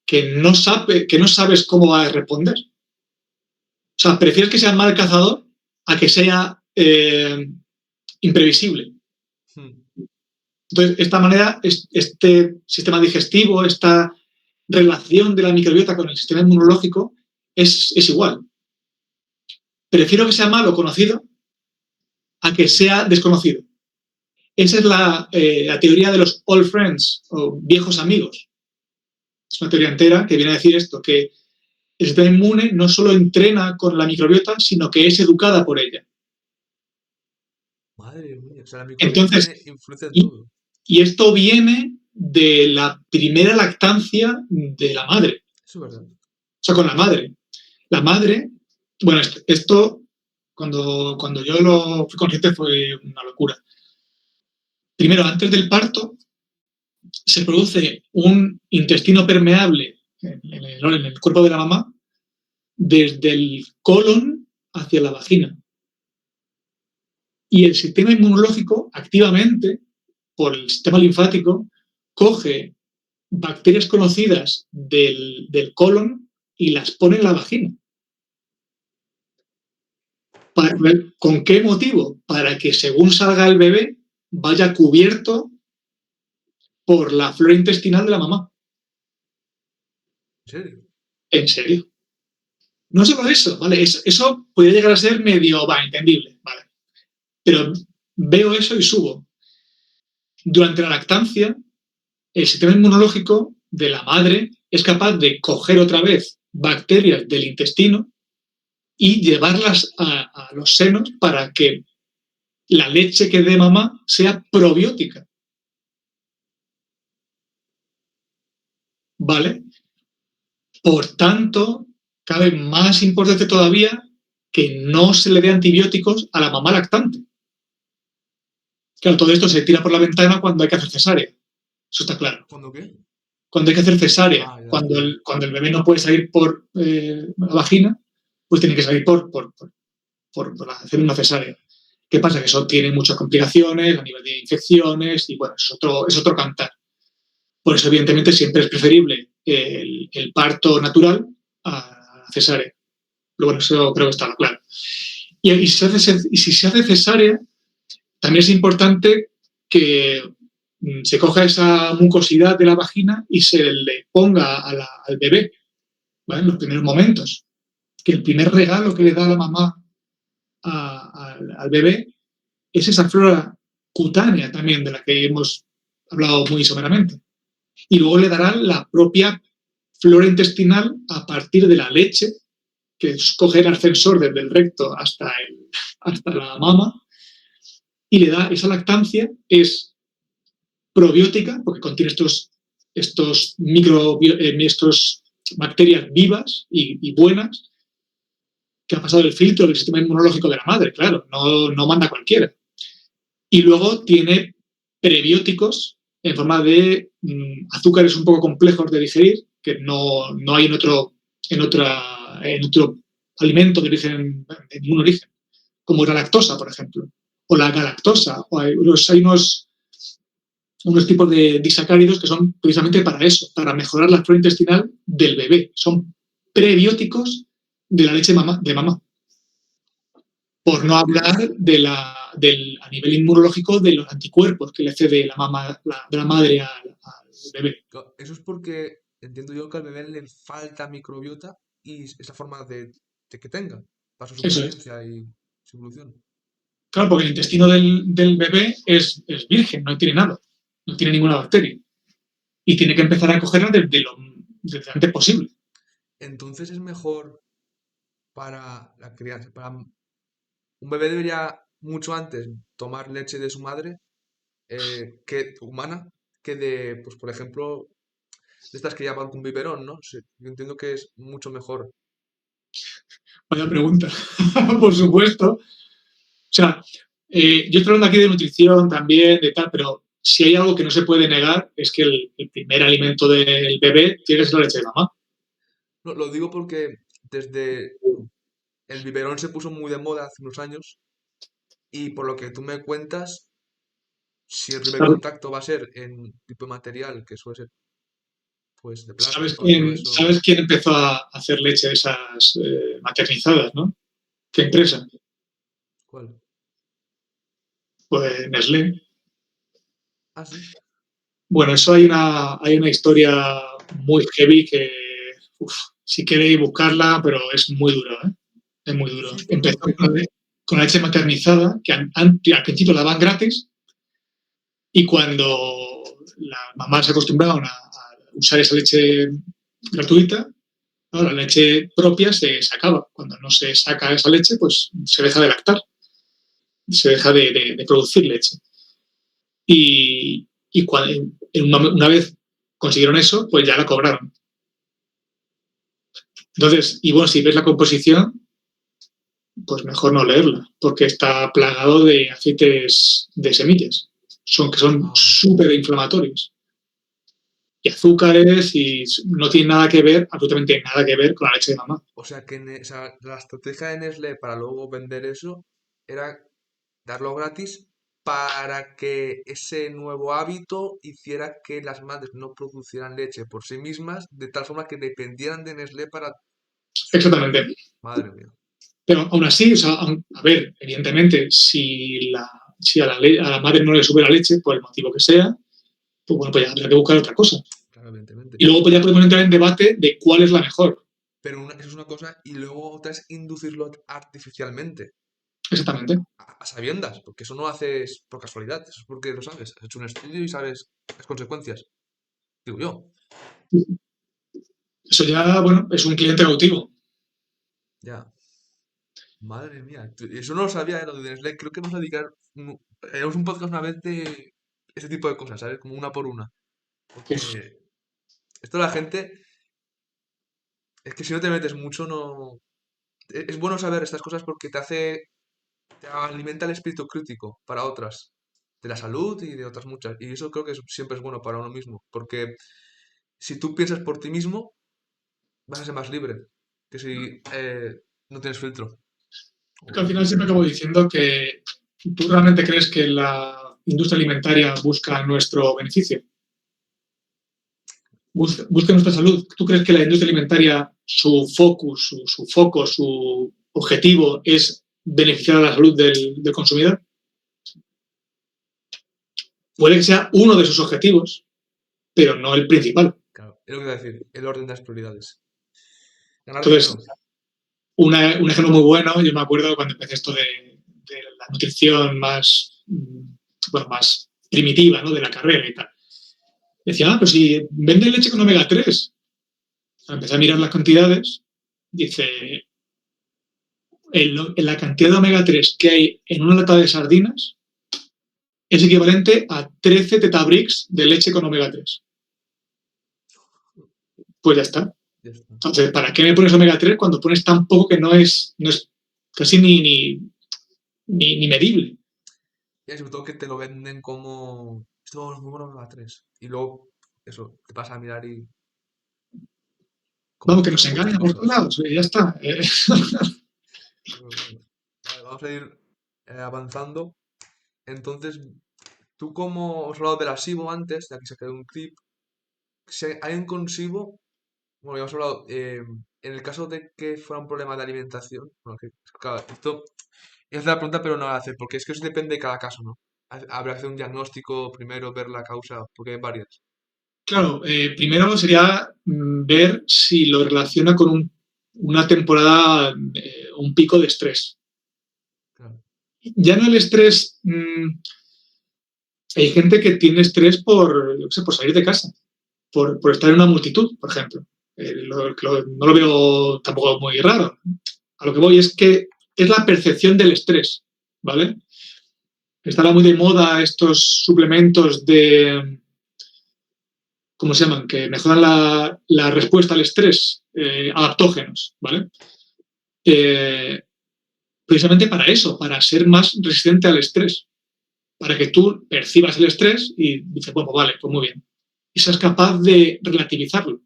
que no sabes cómo va a responder. O sea, prefieres que sea mal cazador a que sea imprevisible. Hmm. Entonces, esta manera, este sistema digestivo, esta relación de la microbiota con el sistema inmunológico es igual. Prefiero que sea malo conocido a que sea desconocido. Esa es la teoría de los old friends o viejos amigos. Es una teoría entera que viene a decir esto, que el sistema inmune no solo entrena con la microbiota, sino que es educada por ella. Madre mía, o sea, la microbiota Entonces, tiene influencia en y, todo. y esto viene de la primera lactancia de la madre. Eso es verdad. O sea, con la madre. La madre, bueno, esto cuando yo lo fui consciente fue una locura. Primero, antes del parto, se produce un intestino permeable en el cuerpo de la mamá desde el colon hacia la vagina. Y el sistema inmunológico activamente, por el sistema linfático, coge bacterias conocidas del colon y las pone en la vagina. ¿Con qué motivo? Para que según salga el bebé vaya cubierto por la flora intestinal de la mamá. ¿En serio? ¿En serio? No solo eso, ¿vale? Eso podría llegar a ser medio, entendible, ¿vale? Pero veo eso y subo. Durante la lactancia, el sistema inmunológico de la madre es capaz de coger otra vez bacterias del intestino y llevarlas a los senos para que la leche que dé mamá sea probiótica. ¿Vale? Por tanto, cabe más importante todavía que no se le dé antibióticos a la mamá lactante. Claro, todo esto se tira por la ventana cuando hay que hacer cesárea. Eso está claro. ¿Cuándo qué? Cuando hay que hacer cesárea, Ah, ya, cuando el bebé no puede salir por la vagina, pues tiene que salir por hacer una cesárea. ¿Qué pasa? Que eso tiene muchas complicaciones a nivel de infecciones y bueno, es otro cantar. Por eso, evidentemente, siempre es preferible el parto natural a la cesárea. Pero bueno, eso creo que está claro. Y si se hace cesárea, también es importante que se coja esa mucosidad de la vagina y se le ponga al bebé, ¿vale? En los primeros momentos. Que el primer regalo que le da la mamá al bebé es esa flora cutánea también de la que hemos hablado muy someramente. Y luego le darán la propia flora intestinal a partir de la leche, que coge el ascensor desde el recto hasta la mama, y le da esa lactancia, es probiótica, porque contiene estos bacterias vivas y buenas, que ha pasado el filtro del sistema inmunológico de la madre, claro, no manda cualquiera. Y luego tiene prebióticos en forma de azúcares un poco complejos de digerir, que no hay en otro alimento de ningún origen, como la lactosa, por ejemplo, o la galactosa, o hay unos tipos de disacáridos que son precisamente para eso, para mejorar la flora intestinal del bebé. Son prebióticos de la leche de mamá. Por no hablar a nivel inmunológico de los anticuerpos que le cede de la madre al bebé. Eso es porque entiendo yo que al bebé le falta microbiota y esa forma de que tenga para su Eso es. supervivencia y su evolución. Claro, porque el intestino del bebé es virgen, no tiene nada, no tiene ninguna bacteria. Y tiene que empezar a cogerla desde antes posible. Entonces es mejor para la crianza, un bebé debería mucho antes tomar leche de su madre que humana que de, pues por ejemplo, de estas que llaman con biberón, ¿no? Sí, yo entiendo que es mucho mejor. Vaya pregunta. Por supuesto. O sea, yo estoy hablando aquí de nutrición también, de tal, pero si hay algo que no se puede negar es que el primer alimento del bebé tiene que ser la leche de mamá. No, lo digo porque desde el biberón se puso muy de moda hace unos años y por lo que tú me cuentas, si el primer contacto va a ser en tipo de material que suele ser pues de plástico y todo eso, ¿Sabes quién empezó a hacer leche de esas maternizadas, no? ¿Qué empresa? ¿cuál? Pues Nestlé. Ah, sí. Bueno, eso hay una historia muy heavy que, uf, si queréis buscarla, pero es muy duro, ¿eh? Es muy duro. Sí, pero Empezó porque con la leche maternizada, que al principio la daban gratis, y cuando las mamás se acostumbraban a usar esa leche gratuita, ¿no? La leche propia se acaba. Cuando no se saca esa leche, pues se deja de lactar, se deja de producir leche. Y cuando, una vez consiguieron eso, pues ya la cobraron. Entonces, y bueno, si ves la composición, pues mejor no leerla, porque está plagado de aceites de semillas, que son ah, súper inflamatorios. Y azúcares y no tiene nada que ver, absolutamente nada que ver con la leche de mamá. o sea que o sea, la estrategia de Nestlé para luego vender eso era darlo gratis para que ese nuevo hábito hiciera que las madres no producieran leche por sí mismas, de tal forma que dependieran de Nestlé para su... Exactamente. Madre mía. Pero aún así, o sea, a ver, evidentemente, si a la madre no le sube la leche, por el motivo que sea, pues bueno, pues ya habrá que buscar otra cosa. Claro, evidentemente. Y luego pues ya podemos entrar en debate de cuál es la mejor. Pero eso es una cosa y luego otra es inducirlo artificialmente, Exactamente. a sabiendas, porque eso no haces por casualidad, eso es porque lo sabes, has hecho un estudio y sabes las consecuencias, digo yo. Eso ya, bueno, es un cliente cautivo. Ya, madre mía, eso no lo sabía, lo de Nestlé, creo que vamos a dedicar, haremos un podcast una vez de ese tipo de cosas, ¿sabes? Como una por una, Uf, porque esto la gente, es que si no te metes mucho, no... Es bueno saber estas cosas porque te alimenta el espíritu crítico para otras, de la salud y de otras muchas. Y eso creo que siempre es bueno para uno mismo, porque si tú piensas por ti mismo, vas a ser más libre que si no tienes filtro. que al O- final siempre acabo diciendo que tú realmente crees que la industria alimentaria busca nuestro beneficio, busca nuestra salud. ¿Tú crees que la industria alimentaria, su focus, su foco, su objetivo es beneficiar a la salud del consumidor? Puede que sea uno de sus objetivos, pero no el principal. claro, es lo que iba a decir, el orden de las prioridades. Ganar dinero. Entonces, un ejemplo muy bueno, yo me acuerdo cuando empecé esto de la nutrición más, bueno, más primitiva, ¿no? De la carrera y tal. Decía, pues si vende leche con omega 3. Empecé a mirar las cantidades. Dice, la cantidad de omega 3 que hay en una lata de sardinas es equivalente a 13 tetabricks de leche con omega 3. Pues ya está. Ya está. Entonces, ¿para qué me pones omega 3 cuando pones tan poco que no es casi ni medible? Y sobre todo que te lo venden como... Esto es muy bueno a 3. Y luego, eso, te vas a mirar y como Vamos, si que nos fueran muchas engañan por todos cosas. lados, ya está. Pero bueno. Vale, vamos a ir avanzando. Entonces, tú como os he hablado del SIBO antes, de aquí saqué un clip, si hay un consigo, bueno, ya hemos hablado, en el caso de que fuera un problema de alimentación, bueno, claro, esto es la pregunta, pero no la hacer, porque es que eso depende de cada caso, ¿no? Habrá que hacer un diagnóstico primero, ver la causa, porque hay varias. Claro, primero sería ver si lo relaciona con una temporada, un pico de estrés. Claro. Ya no el estrés, hay gente que tiene estrés por, yo qué sé, por salir de casa, por estar en una multitud, por ejemplo. No lo veo tampoco muy raro. A lo que voy es que es la percepción del estrés, ¿vale? Estaba muy de moda estos suplementos de, ¿cómo se llaman? Que mejoran la respuesta al estrés, adaptógenos, ¿vale? Eh, precisamente para eso, para ser más resistente al estrés, para que tú percibas el estrés y dices, bueno, vale, pues muy bien. Y seas capaz de relativizarlo.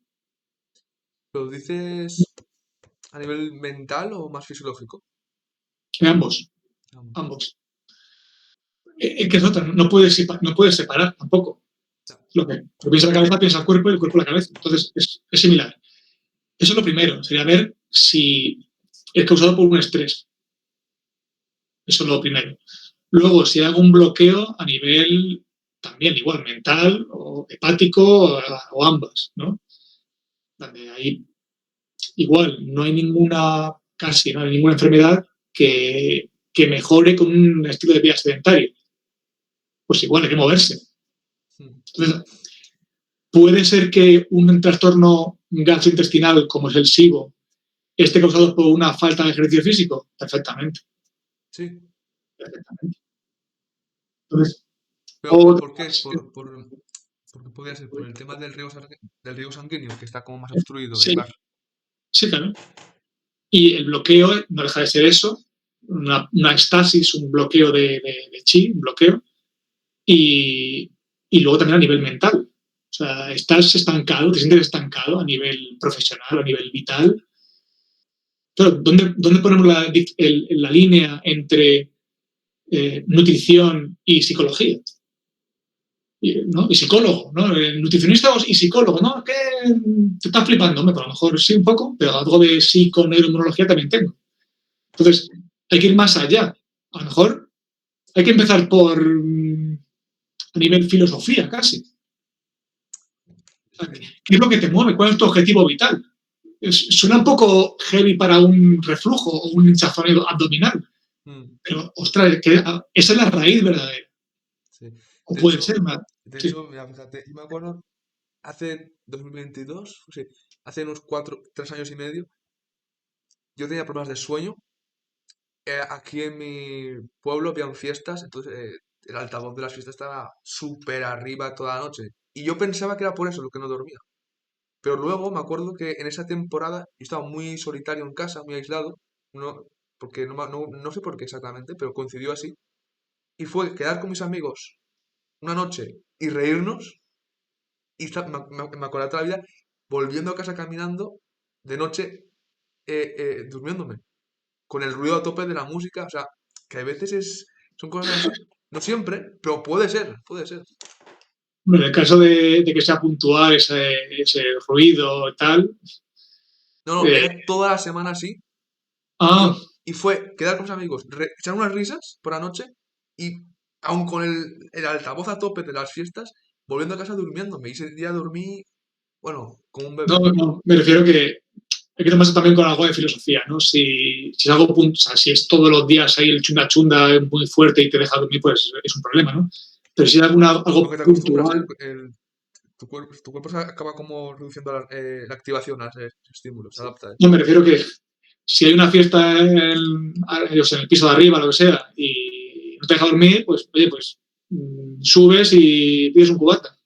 ¿Lo dices a nivel mental o más fisiológico? Ambos, Ambos. ambos. ¿Qué es otra? No puedes separar tampoco. Ya. Lo piensa la cabeza, piensa el cuerpo y el cuerpo la cabeza. Entonces, es similar. Eso es lo primero, sería ver si es causado por un estrés. Eso es lo primero. Luego, si hay algún bloqueo a nivel también igual mental o hepático o ambas, ¿no? Donde ahí igual no hay casi no hay ninguna enfermedad que mejore con un estilo de vida sedentario. Pues igual hay que moverse. Mm. Entonces, puede ser que un trastorno gastrointestinal como es el SIBO esté causado por una falta de ejercicio físico. Perfectamente. Sí. Perfectamente. Entonces, ¿Pero otra por qué? Porque podría ser por el tema del riego sanguíneo, que está como más obstruido y sí, más. sí, claro. Y el bloqueo no deja de ser eso, una estasis, un bloqueo de chi, un bloqueo, y, y luego también a nivel mental. O sea, estás estancado, te sientes estancado a nivel profesional, a nivel vital. Pero, ¿dónde ponemos la línea entre nutrición y psicología? ¿No? Y psicólogo, ¿no? Nutricionista y psicólogo, ¿no? ¿Qué te estás flipando? Hombre, pues a lo mejor sí un poco, pero algo de psiconeuroinmunología también tengo. Entonces, hay que ir más allá. A lo mejor hay que empezar por a nivel filosofía casi. Sí. ¿Qué es lo que te mueve? ¿Cuál es tu objetivo vital? Suena un poco heavy para un reflujo o un hinchazón abdominal, Mm, pero ostras, esa es la raíz verdadera. sí. O De puede hecho, ser más. Sí, mira, fíjate, yo me acuerdo hace 2022, sí, hace unos 3 años y medio, yo tenía problemas de sueño. Aquí en mi pueblo habían fiestas, entonces el altavoz de las fiestas estaba súper arriba toda la noche. Y yo pensaba que era por eso lo que no dormía. Pero luego me acuerdo que en esa temporada yo estaba muy solitario en casa, muy aislado, no, porque no sé por qué exactamente, pero coincidió así. Y fue quedar con mis amigos una noche y reírnos, y me acordé toda la vida volviendo a casa caminando de noche, durmiéndome, con el ruido a tope de la música, o sea, que a veces son cosas así, no siempre, pero puede ser, puede ser. bueno, en el caso de que sea puntual ese ruido y tal. No, no, eh, era toda la semana así. Y ah, yo, y fue quedar con mis amigos, echar unas risas por la noche y aun con el altavoz a tope de las fiestas, volviendo a casa durmiéndome. Y ese día dormí, bueno, como un no, bebé. no, me refiero que hay que tomarse también con algo de filosofía, ¿no? Si es algo, o sea, si es todos los días ahí el chunda chunda muy fuerte y te deja dormir, pues es un problema, ¿no? Pero si es Con lo algo que te acostumbras, puntual, tu cuerpo se acaba como reduciendo la activación a ese estímulo, se adapta a eso. no me refiero que si hay una fiesta en el piso de arriba, lo que sea, y no te deja dormir, pues, oye, pues subes y pides un cubata.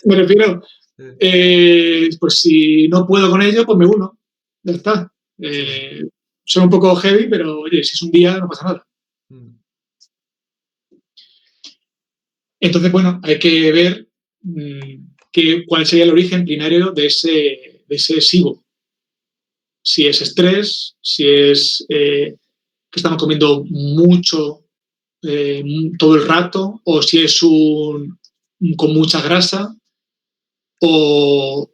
Me refiero, Sí, pues si no puedo con ello, pues me uno. Ya está. sí. Son un poco heavy, pero oye, si es un día, no pasa nada. Mm. Entonces, bueno, hay que ver cuál sería el origen primario de ese SIBO. Si es estrés, si es que estamos comiendo mucho todo el rato, o si es con mucha grasa, o,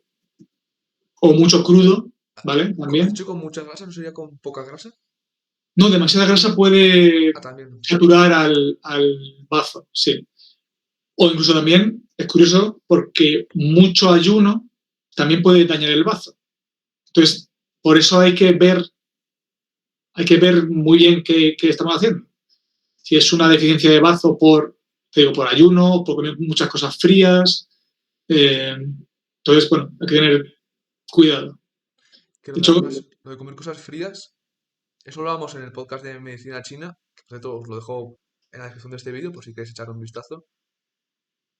o mucho crudo, ¿vale? ¿Has También. dicho con mucha grasa? ¿No sería con poca grasa? No, demasiada grasa puede Ah, también. saturar al bazo, sí. O incluso también, es curioso, porque mucho ayuno también puede dañar el bazo. Entonces, por eso hay que ver muy bien qué estamos haciendo. Si es una deficiencia de bazo te digo, por ayuno, por comer muchas cosas frías. Entonces, bueno, hay que tener cuidado. Que De hecho, lo de comer cosas frías, eso lo hablamos en el podcast de medicina china, que por cierto os lo dejo en la descripción de este vídeo, por si queréis echar un vistazo.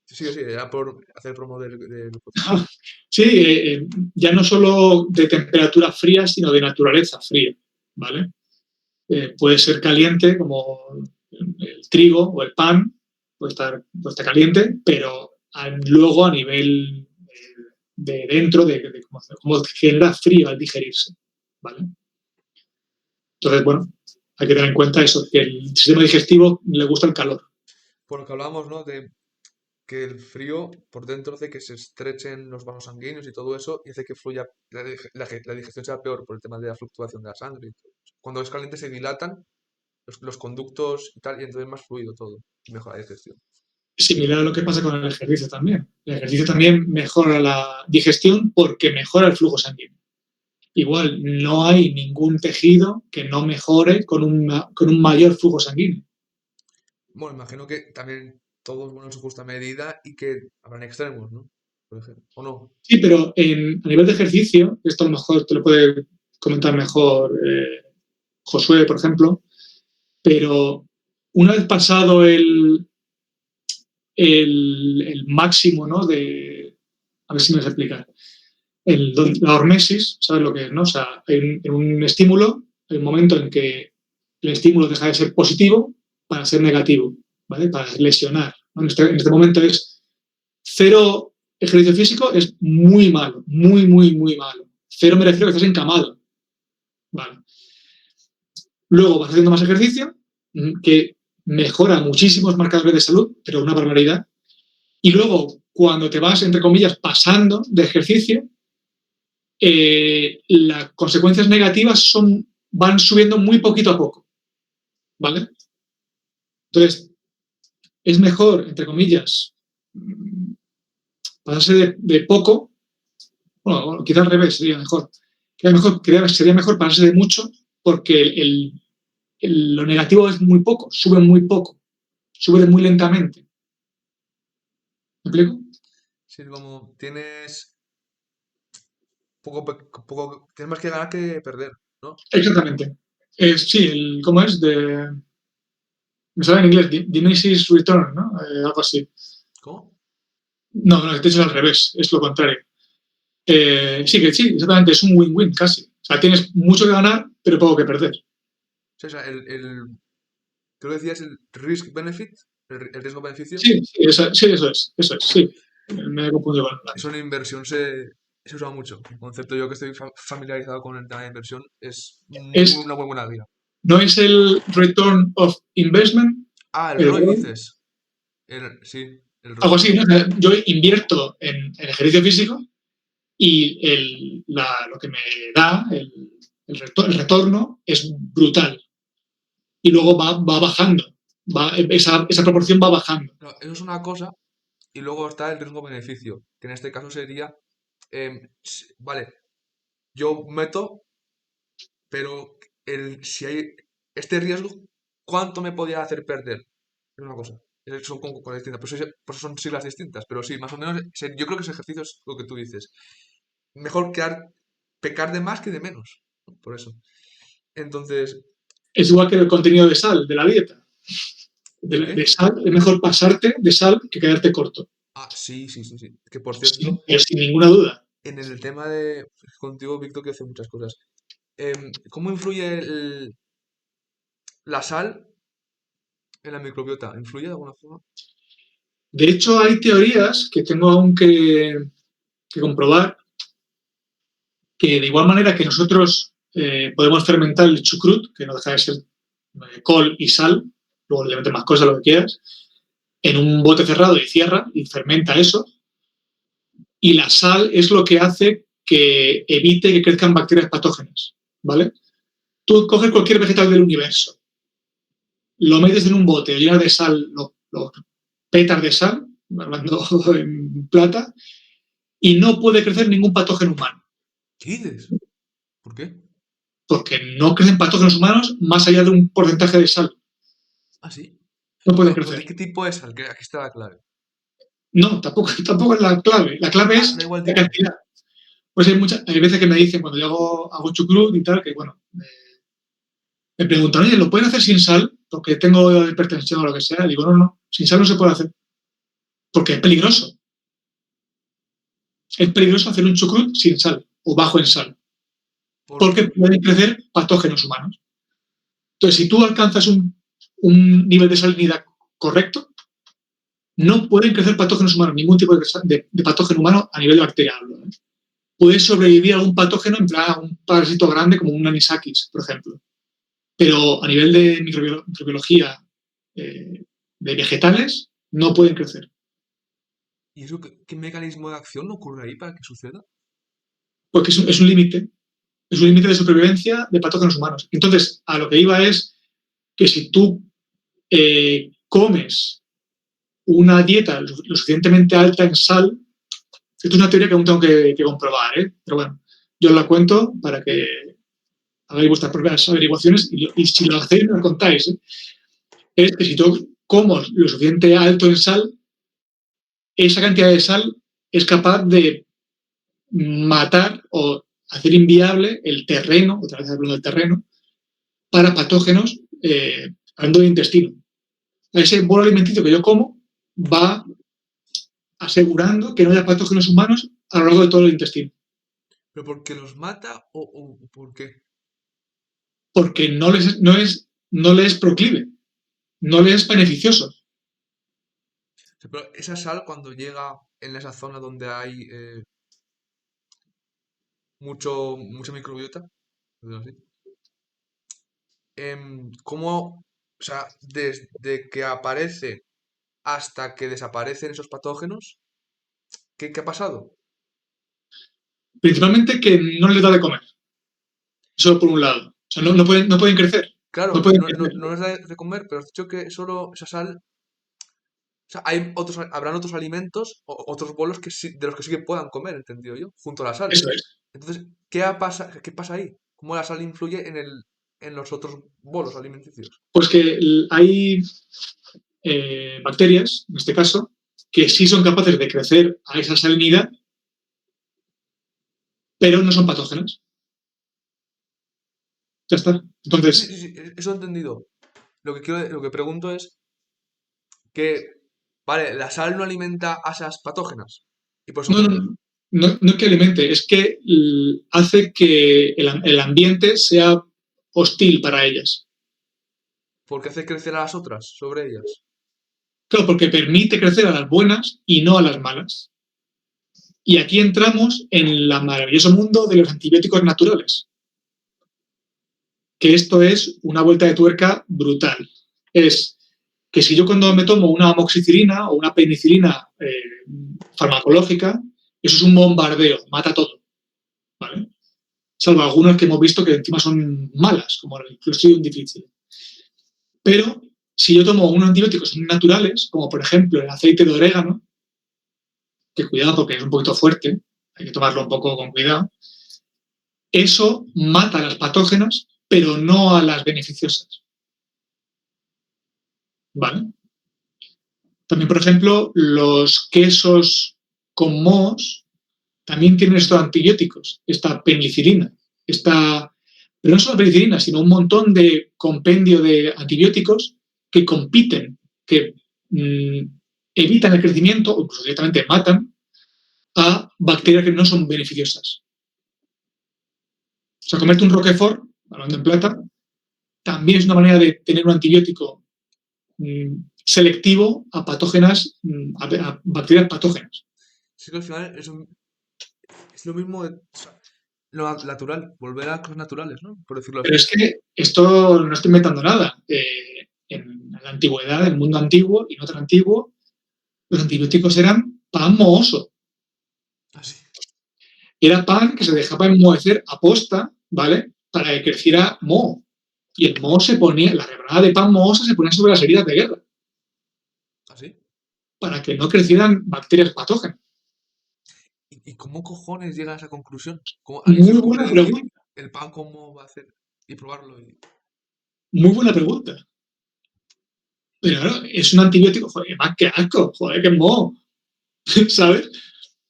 Sí, sí, era por hacer promo del podcast. Sí, ya no solo de temperatura fría, sino de naturaleza fría, ¿vale? Puede ser caliente como el trigo o el pan, puede estar caliente, pero luego a nivel de dentro, de cómo genera frío al digerirse, ¿vale? Entonces, bueno, hay que tener en cuenta eso, que el sistema digestivo le gusta el calor. Por lo que hablábamos, ¿no? De que el frío por dentro hace que se estrechen los vasos sanguíneos y todo eso, y hace que fluya, la digestión sea peor por el tema de la fluctuación de la sangre. Y todo eso. Cuando es caliente se dilatan los conductos y tal, y entonces es más fluido todo, y mejora la digestión. Similar a lo que pasa con el ejercicio también. El ejercicio también mejora la digestión porque mejora el flujo sanguíneo. Igual, no hay ningún tejido que no mejore con un mayor flujo sanguíneo. Bueno, imagino que también todo es bueno en su justa medida y que habrán extremos, ¿no? Por ejemplo, ¿o no? Sí, pero a nivel de ejercicio, esto a lo mejor te lo puede comentar mejor Josué, por ejemplo, pero una vez pasado el máximo, ¿no? A ver si me vas a explicar. La hormesis, ¿sabes lo que es? ¿No? O sea, en un estímulo hay un momento en que el estímulo deja de ser positivo para ser negativo, ¿vale? Para lesionar, ¿no? En este momento es cero ejercicio físico, es muy malo, muy, muy, muy malo. Cero me refiero a que estás encamado, ¿vale? Luego vas haciendo más ejercicio, que mejora muchísimos marcadores de salud, pero una barbaridad. Y luego, cuando te vas, entre comillas, pasando de ejercicio, las consecuencias negativas van subiendo muy poquito a poco, ¿vale? Entonces, es mejor, entre comillas, pasarse de poco, bueno, quizá al revés sería mejor. Sería mejor pasarse de mucho porque lo negativo es muy poco, sube muy lentamente. ¿Me explico? Sí, como tienes tienes más que ganar que perder, ¿no? Exactamente. Sí, ¿cómo es? Me sale en inglés, diminishing return, ¿no? Algo así. ¿Cómo? No, de hecho es al revés, es lo contrario. Sí, exactamente, es un win-win casi. O sea, tienes mucho que ganar, pero poco que perder. Sí, o sea, tú decías el risk-benefit, el riesgo-beneficio. Sí, eso es, sí. Me he confundido con Eso en inversión se usa mucho. El concepto yo que estoy familiarizado con el tema de inversión es es una muy buena guía. ¿No es el return of investment? Ah, el El ROI ROI, dices. Sí, el algo ROI. así, ¿no? O sea, yo invierto en ejercicio físico y lo que me da, el retorno, es brutal. Y luego va bajando. Esa proporción va bajando. No, eso es una cosa. Y luego está el riesgo-beneficio, que en este caso sería, vale, yo meto, pero si hay este riesgo, ¿cuánto me podría hacer perder? Es una cosa. Son cosas distintas, por eso son siglas distintas, pero sí, más o menos, yo creo que ese ejercicio es lo que tú dices. Mejor pecar de más que de menos, ¿no? Por eso. Entonces, Es igual que el contenido de sal de la dieta. ¿de qué? De sal, es mejor pasarte de sal que quedarte corto. Ah, sí, sí, sí, sí. Que por cierto, Sin ninguna duda. en el tema de contigo, Víctor, que hace muchas cosas. ¿Cómo influye la sal en la microbiota? ¿Influye de alguna forma? De hecho, hay teorías que tengo aún que comprobar que de igual manera que nosotros podemos fermentar el chucrut, que no deja de ser col y sal, luego le metes más cosas, lo que quieras, en un bote cerrado y cierra y fermenta eso, y la sal es lo que hace que evite que crezcan bacterias patógenas, ¿vale? Tú coges cualquier vegetal del universo, lo metes en un bote, llenas de sal, lo petas de sal, hablando en plata, y no puede crecer ningún patógeno humano. ¿Qué dices? ¿Por qué? Porque no crecen patógenos humanos más allá de un porcentaje de sal. Ah, sí. No pueden Bueno, crecer. ¿de qué tipo es sal? Que aquí está la clave. No, tampoco es la clave. La clave Ah, es da igual el la tipo. cantidad. Pues hay veces que me dicen, cuando yo hago chucrut y tal, que bueno, me preguntan, oye, ¿lo pueden hacer sin sal? porque tengo hipertensión o lo que sea. Digo, no, sin sal no se puede hacer. Porque es peligroso. Es peligroso hacer un chucrut sin sal o bajo en sal. ¿Por Porque qué? pueden crecer patógenos humanos. Entonces, si tú alcanzas un nivel de salinidad correcto, no pueden crecer patógenos humanos, ningún tipo de patógeno humano a nivel bacteriano. ¿No? Puede sobrevivir algún patógeno en plan un parásito grande como un anisakis, por ejemplo. Pero a nivel de microbiología de vegetales, no pueden crecer. ¿Y eso qué mecanismo de acción ocurre ahí para que suceda? Porque es un límite. Es un límite de supervivencia de patógenos humanos. Entonces, a lo que iba es que si tú comes una dieta lo suficientemente alta en sal, esto es una teoría que aún tengo que comprobar, ¿eh? Pero bueno, yo os la cuento para que hagáis vuestras propias averiguaciones y si lo hacéis me lo contáis. ¿Eh? Es que si tú comes lo suficiente alto en sal, esa cantidad de sal es capaz de matar o hacer inviable el terreno, otra vez hablando del terreno, para patógenos, hablando del intestino. Ese bolo alimenticio que yo como va asegurando que no haya patógenos humanos a lo largo de todo el intestino. ¿Pero porque los mata o por qué? Porque no les es proclive, no les es beneficioso. Pero esa sal cuando llega en esa zona donde hay mucha microbiota, por decirlo así, ¿cómo, o sea, desde que aparece hasta que desaparecen esos patógenos, qué ha pasado? Principalmente que no les da de comer, solo por un lado. O sea, no pueden crecer, Claro, no pueden no crecer. les da de comer, pero has dicho que solo esa sal, o sea, habrán otros alimentos o otros bolos de los que sí que puedan comer, entendido yo, junto a la sal. Eso es. Entonces, qué pasa ahí? ¿Cómo la sal influye en los otros bolos alimenticios? Pues que hay bacterias, en este caso, que sí son capaces de crecer a esa salinidad, pero no son patógenas. Ya está. Sí, sí, Entonces, sí, eso he entendido. Lo que pregunto es que, vale, la sal no alimenta a esas patógenas y por eso no, no, mueren. no es que alimente, es que hace que el ambiente sea hostil para ellas. Porque hace crecer a las otras sobre ellas. Claro, porque permite crecer a las buenas y no a las malas. Y aquí entramos en el maravilloso mundo de los antibióticos naturales, que esto es una vuelta de tuerca brutal. Es que si yo cuando me tomo una amoxicilina o una penicilina farmacológica, eso es un bombardeo, mata todo. ¿Vale? Salvo algunas que hemos visto que encima son malas, como el Clostridium difficile. Pero si yo tomo unos antibióticos naturales, como por ejemplo el aceite de orégano, que cuidado porque es un poquito fuerte, hay que tomarlo un poco con cuidado, eso mata a las patógenas, pero no a las beneficiosas. ¿Vale? También, por ejemplo, los quesos con mohos también tienen estos antibióticos, esta penicilina, pero no solo penicilina, sino un montón de compendio de antibióticos que compiten, que evitan el crecimiento o incluso directamente matan a bacterias que no son beneficiosas. O sea, comerte un Roquefort, hablando en plata, también es una manera de tener un antibiótico selectivo a patógenas, a bacterias patógenas. Sí que al final es lo mismo de, o sea, lo natural, volver a cosas naturales, ¿no? Por decirlo Pero así. es que esto no estoy inventando nada. En la antigüedad, en el mundo antiguo y no tan antiguo, los antibióticos eran pan mohoso. Así. Era pan que se dejaba enmohecer a posta, ¿vale? Para que creciera moho. Y el moho se ponía, la rebanada de pan mohosa se ponía sobre las heridas de guerra, Así. para que no crecieran bacterias patógenas. ¿Y cómo cojones llega a esa conclusión? ¿A quién se Muy le buena ocurre decir pregunta, el pan cómo va a hacer? Y probarlo. muy buena pregunta. Pero claro, es un antibiótico, joder, más que asco, joder, que moho, ¿sabes?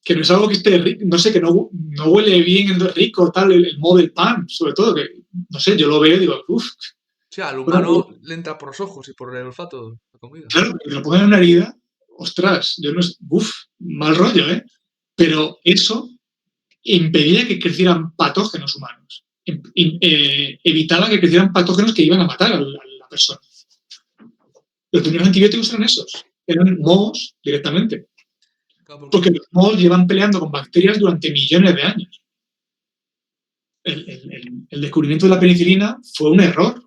Que no es algo que esté rico, no sé, que no huele bien, es rico, tal, el moho del pan, sobre todo, que, no sé, yo lo veo y digo, uff, Sí, al Bueno, humano le entra por los ojos y por el olfato la comida. claro, que lo pongan en una herida, ostras, yo no sé, uf, mal rollo, ¿eh? Pero eso impedía que crecieran patógenos humanos. Evitaba que crecieran patógenos que iban a matar a la persona. Los primeros antibióticos eran esos, eran mohos directamente, Claro, porque porque los mohos llevan peleando con bacterias durante millones de años. El descubrimiento de la penicilina fue un error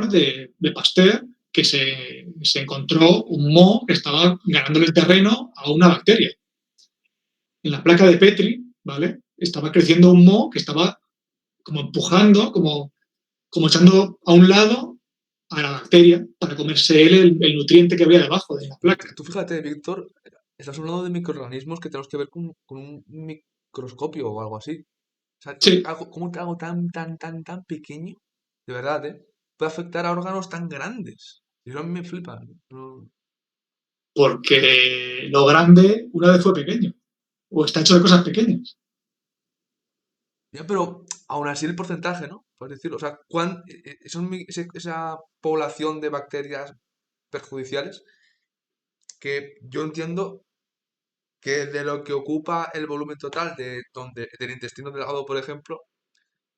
de Pasteur, que se encontró un moho que estaba ganándole el terreno a una bacteria. En la placa de Petri, ¿vale? Estaba creciendo un moho que estaba como empujando, como echando a un lado a la bacteria para comerse él el nutriente que había debajo de la pero placa. tú fíjate, Víctor, estás hablando de microorganismos que tenemos que ver con un microscopio o algo así. O sea, Sí, ¿cómo que algo tan pequeño, de verdad, puede afectar a órganos tan grandes? Y eso a mí me flipa. No- porque lo grande una vez fue pequeño, o está hecho de cosas pequeñas. Ya, pero aún así el porcentaje, ¿no? Por decirlo. O sea, esa población de bacterias perjudiciales que yo entiendo que de lo que ocupa el volumen total del intestino delgado, por ejemplo,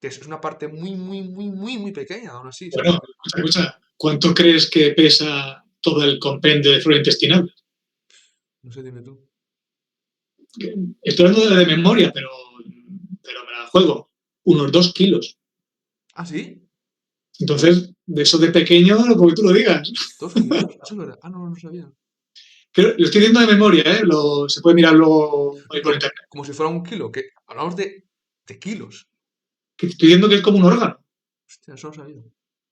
que es una parte muy pequeña, aún así, ¿sabes? Bueno, ¿cuánto crees que pesa todo el compendio de flora intestinal? No sé, dime tú. Estoy hablando de memoria, pero me la juego. Unos 2 kilos. ¿Ah, sí? Entonces, de eso de pequeño, como que tú lo digas. 2 kilos. Eso es verdad. Ah, no, no sabía. Lo estoy diciendo de memoria, ¿eh? Se puede mirar luego ahí por Pero internet. como si fuera un kilo, que hablamos de kilos. Que te estoy diciendo que es como un órgano. Hostia, eso no sabía.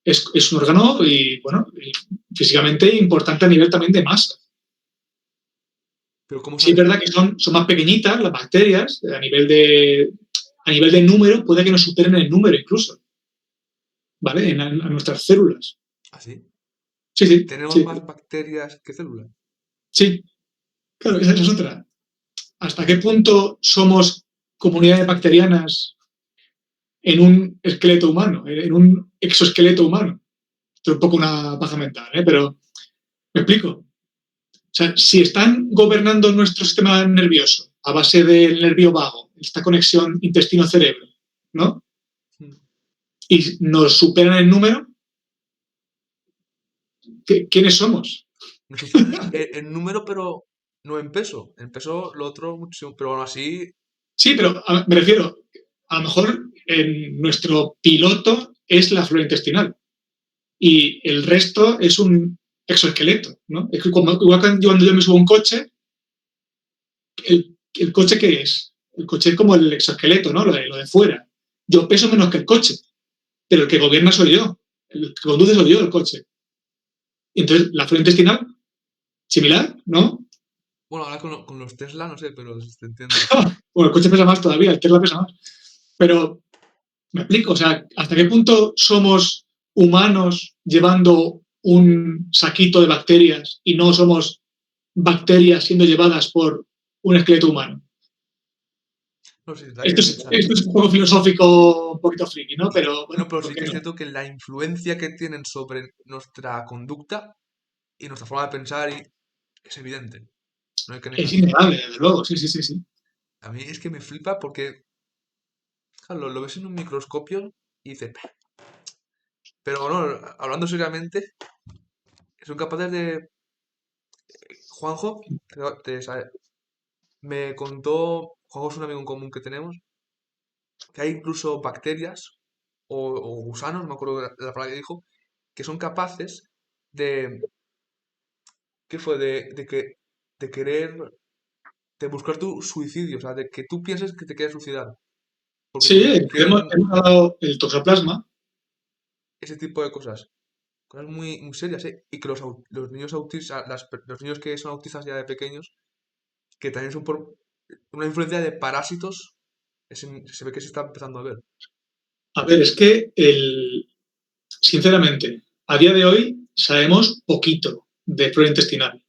Es un órgano y, bueno, y físicamente importante a nivel también de masa. Pero ¿cómo Sí es sabes? verdad que son más pequeñitas las bacterias, a nivel de número, puede que nos superen el número incluso, ¿vale? A nuestras células. ¿Ah, sí? Sí, sí, Tenemos sí, más bacterias que células. sí. Claro, esa es otra. ¿Hasta qué punto somos comunidades bacterianas en un esqueleto humano, en un exoesqueleto humano? Esto es un poco una paja mental, ¿eh? Pero me explico. O sea, si están gobernando nuestro sistema nervioso a base del nervio vago, esta conexión intestino-cerebro, ¿no? Mm. Y nos superan en número, ¿quiénes somos? Nos superan en número, pero no en peso. En peso lo otro mucho, pero aún así, Sí, pero me refiero, a lo mejor nuestro piloto es la flora intestinal y el resto es un exoesqueleto, ¿no? Es que igual cuando yo me subo a un coche, ¿el coche qué es? El coche es como el exoesqueleto, ¿no? Lo de fuera. Yo peso menos que el coche, pero el que gobierna soy yo. El que conduce soy yo el coche. Y entonces, la flora intestinal, similar, ¿no? bueno, ahora con los Tesla, no sé, pero te entiendo. Bueno, el coche pesa más todavía, el Tesla pesa más. Pero me explico, o sea, ¿hasta qué punto somos humanos llevando un saquito de bacterias y no somos bacterias siendo llevadas por un esqueleto humano? No sé, da Esto que es, pensar. esto es un poco filosófico, un poquito friki, ¿no? Pero No, bueno, pero ¿por sí qué que es no? cierto que la influencia que tienen sobre nuestra conducta y nuestra forma de pensar es evidente. No hay que Es negarlo. innegable, desde luego, sí, sí, sí, sí. A mí es que me flipa porque claro, lo ves en un microscopio y dices, "Pah". Pero no, hablando seriamente, son capaces de... Juanjo, me contó, Juanjo es un amigo en común que tenemos, que hay incluso bacterias o gusanos, no me acuerdo de la palabra que dijo, que son capaces de, ¿qué fue? De querer, de buscar tu suicidio, o sea, de que tú pienses que te quieres suicidar, porque Sí, hemos, quieren hemos dado el toxoplasma. ese tipo de cosas. Cosas muy serias, ¿eh? Y que los niños autistas, los niños que son autistas ya de pequeños, que también son por una influencia de parásitos, se ve que se está empezando a ver. A ver, es que, sinceramente, a día de hoy sabemos poquito de flora intestinal.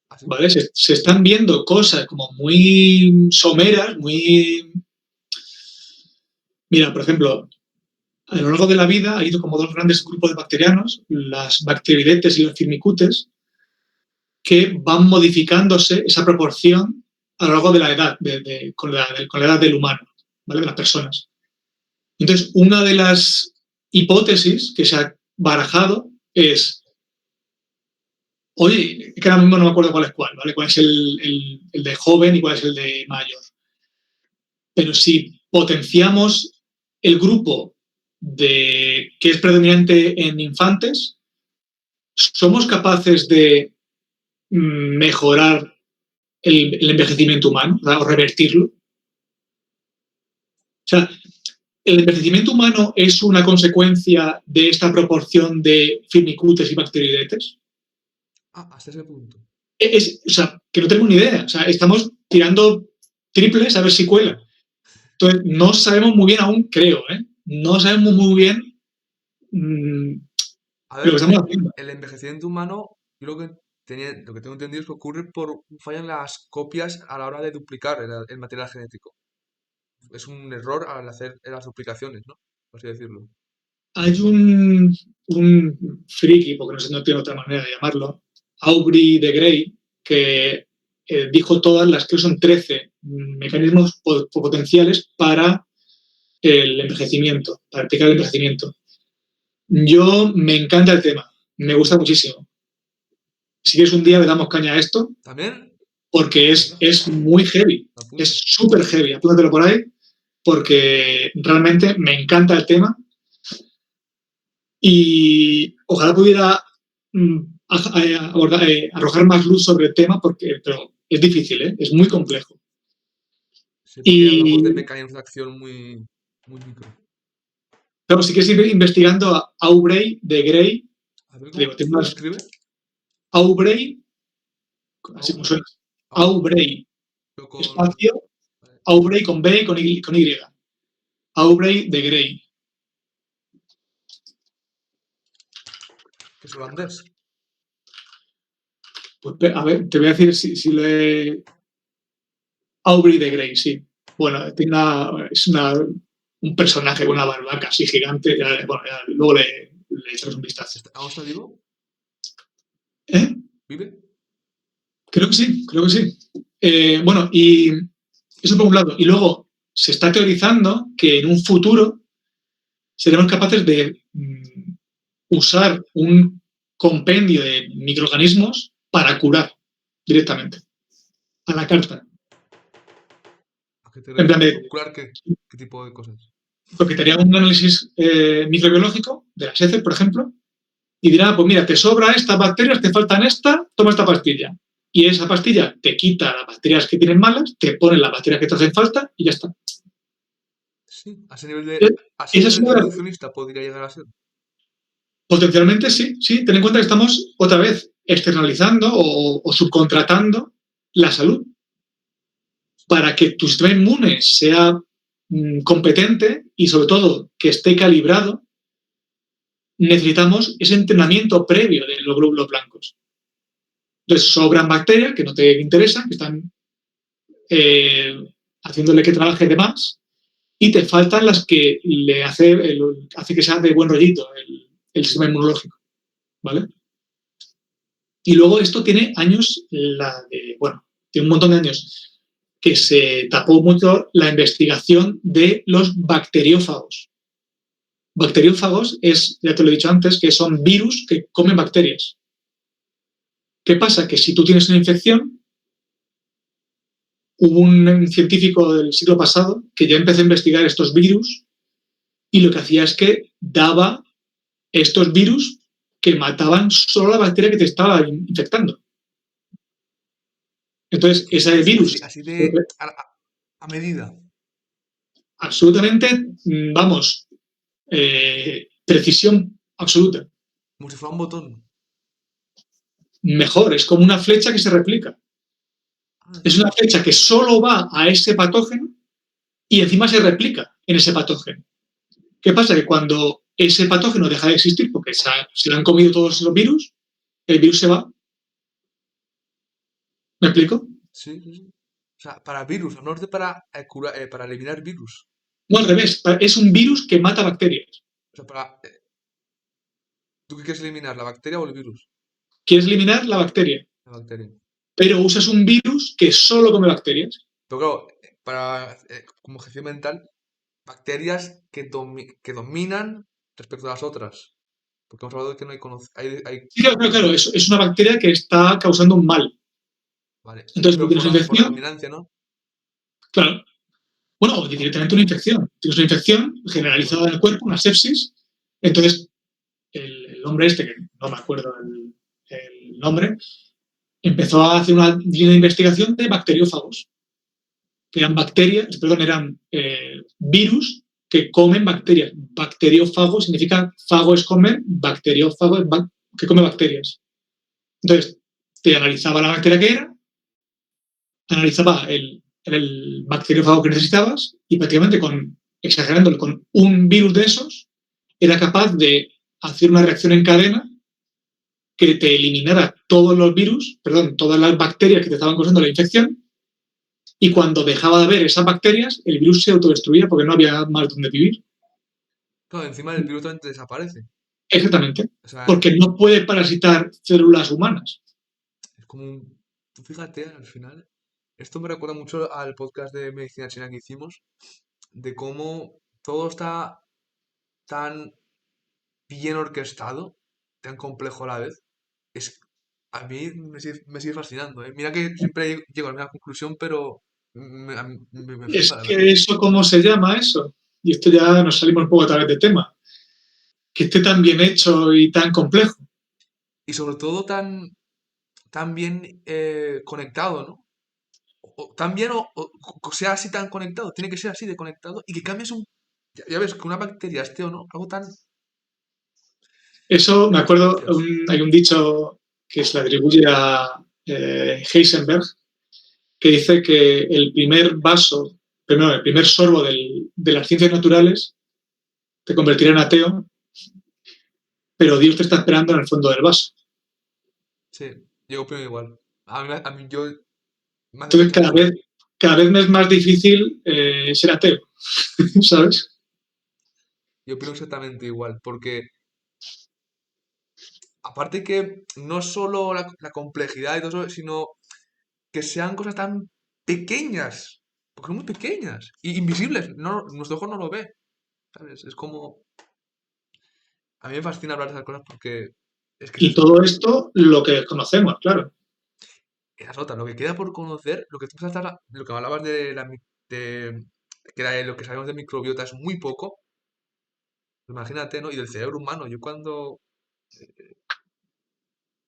Así. ¿Vale? Se están viendo cosas como muy someras, muy... Mira, por ejemplo, a lo largo de la vida ha habido como dos grandes grupos de bacterianos, las bacteroidetes y los firmicutes, que van modificándose esa proporción a lo largo de la edad, con la edad del humano, ¿vale? De las personas. Entonces, una de las hipótesis que se ha barajado es, oye, que ahora mismo no me acuerdo cuál es cuál, ¿vale? Cuál es el de joven y cuál es el de mayor. Pero si potenciamos el grupo que es predominante en infantes, somos capaces de mejorar el envejecimiento humano, o revertirlo. O sea, el envejecimiento humano es una consecuencia de esta proporción de firmicutes y bacteroidetes. Hasta ese punto. O sea, que no tenemos ni idea. O sea, estamos tirando triples a ver si cuela. Entonces, no sabemos muy bien aún, creo, ¿eh? No sabemos muy bien A lo ver, que estamos haciendo. el envejecimiento humano, yo lo que tengo entendido es que ocurre por un fallo en las copias a la hora de duplicar el material genético. Es un error al hacer las duplicaciones, ¿no? Por así decirlo. Hay un friki, porque no sé, no tiene otra manera de llamarlo, Aubrey de Grey, que dijo todas las que son 13 mecanismos potenciales para el envejecimiento, para explicar el envejecimiento. Yo me encanta el tema, me gusta muchísimo. Si quieres un día le damos caña a esto, ¿También? porque es muy heavy, es súper heavy, apúntatelo por ahí, porque realmente me encanta el tema y ojalá pudiera arrojar más luz sobre el tema, pero es difícil, ¿eh? Es muy complejo. Sí, porque hablamos de Y mecanismos de acción muy, muy micro. pero si quieres ir investigando a Aubrey de Grey, A ver, digo, ¿cómo lo escribe? Aubrey, así como Au- suena, au- Aubrey, pero con... espacio, Aubrey con B y con Y. Aubrey de Grey. ¿Que es holandés? Pues, a ver, te voy a decir si le. Aubrey de Grey, sí. Bueno, un personaje con una barbaca así gigante. Bueno, luego le echamos un vistazo. ¿Aún está vivo? ¿Eh? ¿Vive? Creo que sí, creo que sí. Bueno, y eso por un lado. Y luego se está teorizando que en un futuro seremos capaces de usar un compendio de microorganismos para curar directamente, a la carta. ¿A qué te En plan refieres? de, ¿Curar qué? ¿Qué tipo de cosas? porque te haría un análisis microbiológico de las heces, por ejemplo, y dirá, pues mira, te sobra estas bacterias, te faltan esta, toma esta pastilla. Y esa pastilla te quita las bacterias que tienen malas, te pone las bacterias que te hacen falta y ya está. Sí, a ese nivel de, Eh, a ese Esa es nivel una, evolucionista podría llegar a ser. potencialmente sí, sí. Ten en cuenta que estamos otra vez externalizando o subcontratando la salud para que tu sistema inmune sea competente y sobre todo que esté calibrado. Necesitamos ese entrenamiento previo de los glóbulos blancos. Entonces sobran bacterias que no te interesan, que están eh, haciéndole que trabaje de más, y te faltan las que le hace que sea de buen rollito el sistema inmunológico, ¿vale? Y luego esto tiene años, tiene un montón de años, que se tapó mucho la investigación de los bacteriófagos. Bacteriófagos ya te lo he dicho antes, que son virus que comen bacterias. ¿Qué pasa? Que si tú tienes una infección, hubo un científico del siglo pasado que ya empezó a investigar estos virus y lo que hacía es que daba estos virus que mataban solo la bacteria que te estaba infectando. Entonces, ese virus, Así de a medida. absolutamente, vamos, precisión absoluta. Como si fuera un botón. Mejor, es como una flecha que se replica. Es una flecha que solo va a ese patógeno y encima se replica en ese patógeno. ¿Qué pasa? Que cuando ese patógeno deja de existir porque se lo han comido todos los virus, el virus se va. ¿Me explico? Sí, sí, sí. O sea, para virus, no es para eliminar virus. No, al revés. Es un virus que mata bacterias. sea, ¿tú qué quieres eliminar, la bacteria o el virus? Quieres eliminar la bacteria, La bacteria. pero usas un virus que solo come bacterias. Pero claro, como ejercicio mental, bacterias que dominan respecto a las otras. Porque hemos hablado de que no hay, Sí, claro, claro, claro, es una bacteria que está causando un mal. vale, Entonces, tú pero tienes una por la infección, dominancia, ¿no? claro. Bueno, o directamente una infección. Tienes una infección generalizada Bueno, en el cuerpo, una sepsis. Entonces, el hombre este, que no me acuerdo el nombre, empezó a hacer una línea de investigación de bacteriófagos, que eran bacterias, perdón, eran virus que comen bacterias. Bacteriófago significa fago es comer, bacteriófago es que come bacterias. Entonces, te analizaba la bacteria que era, analizaba el bacteriófago que necesitabas y prácticamente exagerándolo, con un virus de esos, era capaz de hacer una reacción en cadena que te eliminara todos los virus, perdón, todas las bacterias que te estaban causando la infección, y cuando dejaba de haber esas bacterias, el virus se autodestruía porque no había más donde vivir. claro, encima el virus también te desaparece. Exactamente. O sea, Porque no puede parasitar células humanas. es como un... Tú fíjate, al final, esto me recuerda mucho al podcast de medicina china que hicimos, de cómo todo está tan bien orquestado, tan complejo a la vez. Es, a mí me sigue fascinando, ¿eh? Mira que siempre llego a la misma conclusión, pero me flipa, Es la verdad. que eso, ¿cómo se llama eso? Y esto ya nos salimos un poco otra vez de tema. Que esté tan bien hecho y tan complejo. Y sobre todo tan bien conectado, ¿no? Tan bien o sea así tan conectado, tiene que ser así de conectado y que cambies un... Ya ves, que una bacteria esté o no, algo tan... Eso, me acuerdo, Hostias. hay un dicho que se le atribuye a Heisenberg, que dice que el primer vaso, primero, el primer sorbo de las ciencias naturales te convertirá en ateo, pero Dios te está esperando en el fondo del vaso. Sí, yo opino igual. A mí yo me hace Entonces, mucha ilusión. cada vez me es más difícil ser ateo, ¿sabes? Yo opino exactamente igual, porque aparte que no es solo la complejidad y todo eso, sino que sean cosas tan pequeñas, porque son muy pequeñas y invisibles, no, nuestro ojo no lo ve, ¿sabes? Es como... A mí me fascina hablar de esas cosas porque es que es Y eso, todo esto, lo que conocemos, claro. esas otras, lo que queda por conocer, lo que tú lo que hablabas de que lo que sabemos de microbiota es muy poco, imagínate, ¿no? Y del cerebro humano, yo cuando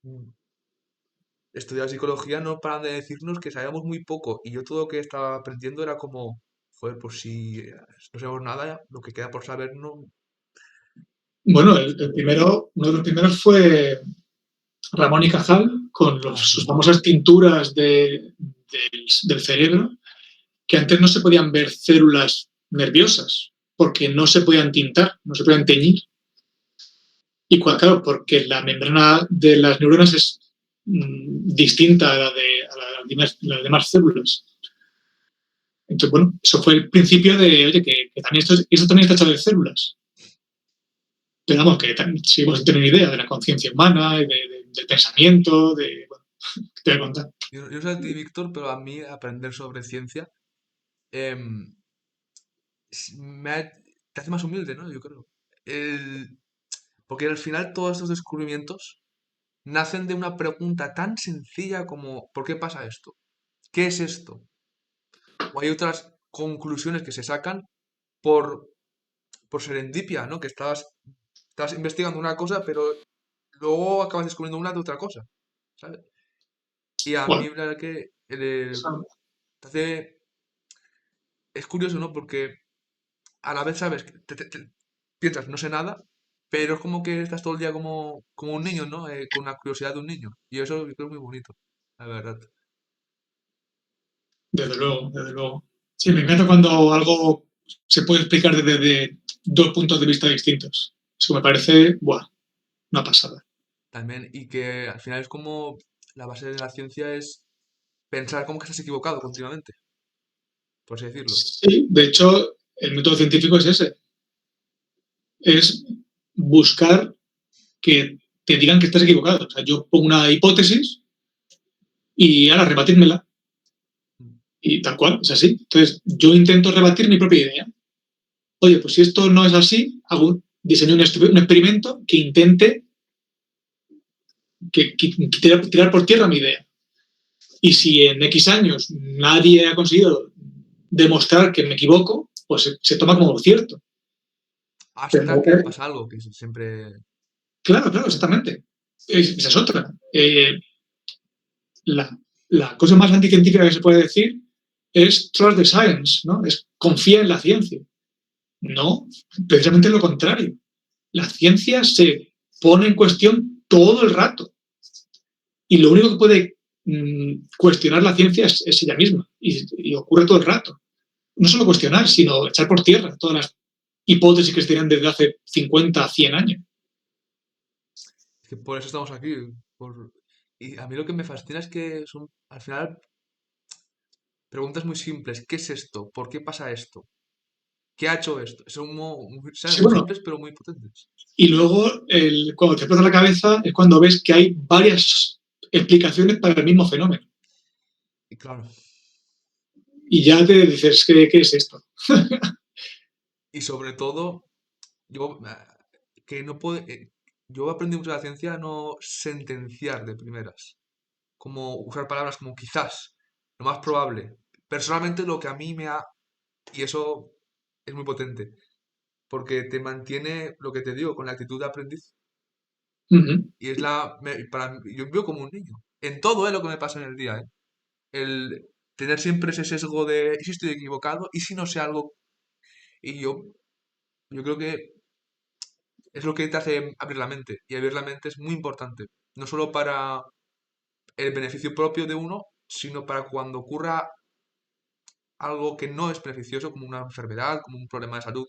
mm, estudiaba psicología no paran de decirnos que sabemos muy poco y yo todo lo que estaba aprendiendo era como, joder, pues si no sabemos nada, lo que queda por saber no... Bueno, el primero, uno de los primeros fue Ramón y Cajal con Ah, sus sí. famosas tinturas del cerebro, que antes no se podían ver células nerviosas porque no se podían tintar, no se podían teñir. Y claro, porque la membrana de las neuronas es distinta las demás células. Entonces, bueno, eso fue el principio de, oye, que también esto también está hecho de células. Pero vamos, que seguimos sin tener idea de la conciencia humana, del pensamiento, bueno, ¿qué te voy a contar? Yo no sé a ti, Víctor, pero a mí aprender sobre ciencia em, te hace más humilde, ¿no? Yo creo. El- Porque al final todos estos descubrimientos nacen de una pregunta tan sencilla como ¿por qué pasa esto? ¿Qué es esto? O hay otras conclusiones que se sacan por, por serendipia, ¿no? Que estabas investigando una cosa, pero luego acabas descubriendo una de otra cosa, ¿sabes? Y a mí Bueno, la verdad que te hace- es curioso, ¿no? Porque a la vez sabes, que piensas, no sé nada, pero es como que estás todo el día como un niño, ¿no? Con la curiosidad de un niño. Y eso yo creo que es muy bonito, la verdad. desde luego, desde luego. Sí, me encanta cuando algo se puede explicar desde dos puntos de vista distintos. Eso me parece, buah, una pasada. También, y que al final es como la base de la ciencia es pensar como que estás equivocado continuamente, por así decirlo. Sí, de hecho, el método científico es ese. Es buscar que te digan que estás equivocado. O sea, yo pongo una hipótesis y ahora rebatírmela. Y tal cual, es así. Entonces, yo intento rebatir mi propia idea. Oye, pues si esto no es así, diseño un experimento que intente tirar por tierra mi idea. Y si en X años nadie ha conseguido demostrar que me equivoco, pues se toma como cierto. Hasta que pasa algo, que siempre... Claro, claro, exactamente. Esa es otra. La, la cosa más anticientífica que se puede decir es trust the science, ¿no? Es confía en la ciencia. No, precisamente lo contrario. La ciencia se pone en cuestión todo el rato. Y lo único que puede cuestionar la ciencia es ella misma. Y ocurre todo el rato. No solo cuestionar, sino echar por tierra todas las hipótesis que se tienen desde hace 50, 100 años. Que por eso estamos aquí. Y a mí lo que me fascina es que son, al final, preguntas muy simples. ¿Qué es esto? ¿Por qué pasa esto? ¿Qué ha hecho esto? Son ¿sabes? Sí, Muy bueno, simples, pero muy potentes. y luego, cuando te explota la cabeza, es cuando ves que hay varias explicaciones para el mismo fenómeno. Y claro. Y ya te dices, ¿qué es esto? Y sobre todo, yo que no puedo. Yo aprendí mucho de la ciencia a no sentenciar de primeras. Como usar palabras como quizás, lo más probable. Personalmente lo que a mí me ha... Y eso es muy potente. Porque te mantiene, lo que te digo, con la actitud de aprendiz. Uh -huh. Y es yo vivo como un niño. En todo es lo que me pasa en el día, ¿eh? El tener siempre ese sesgo de, ¿y si estoy equivocado? ¿Y si no sé algo? Y yo creo que es lo que te hace abrir la mente. Y abrir la mente es muy importante. No solo para el beneficio propio de uno, sino para cuando ocurra algo que no es beneficioso, como una enfermedad, como un problema de salud,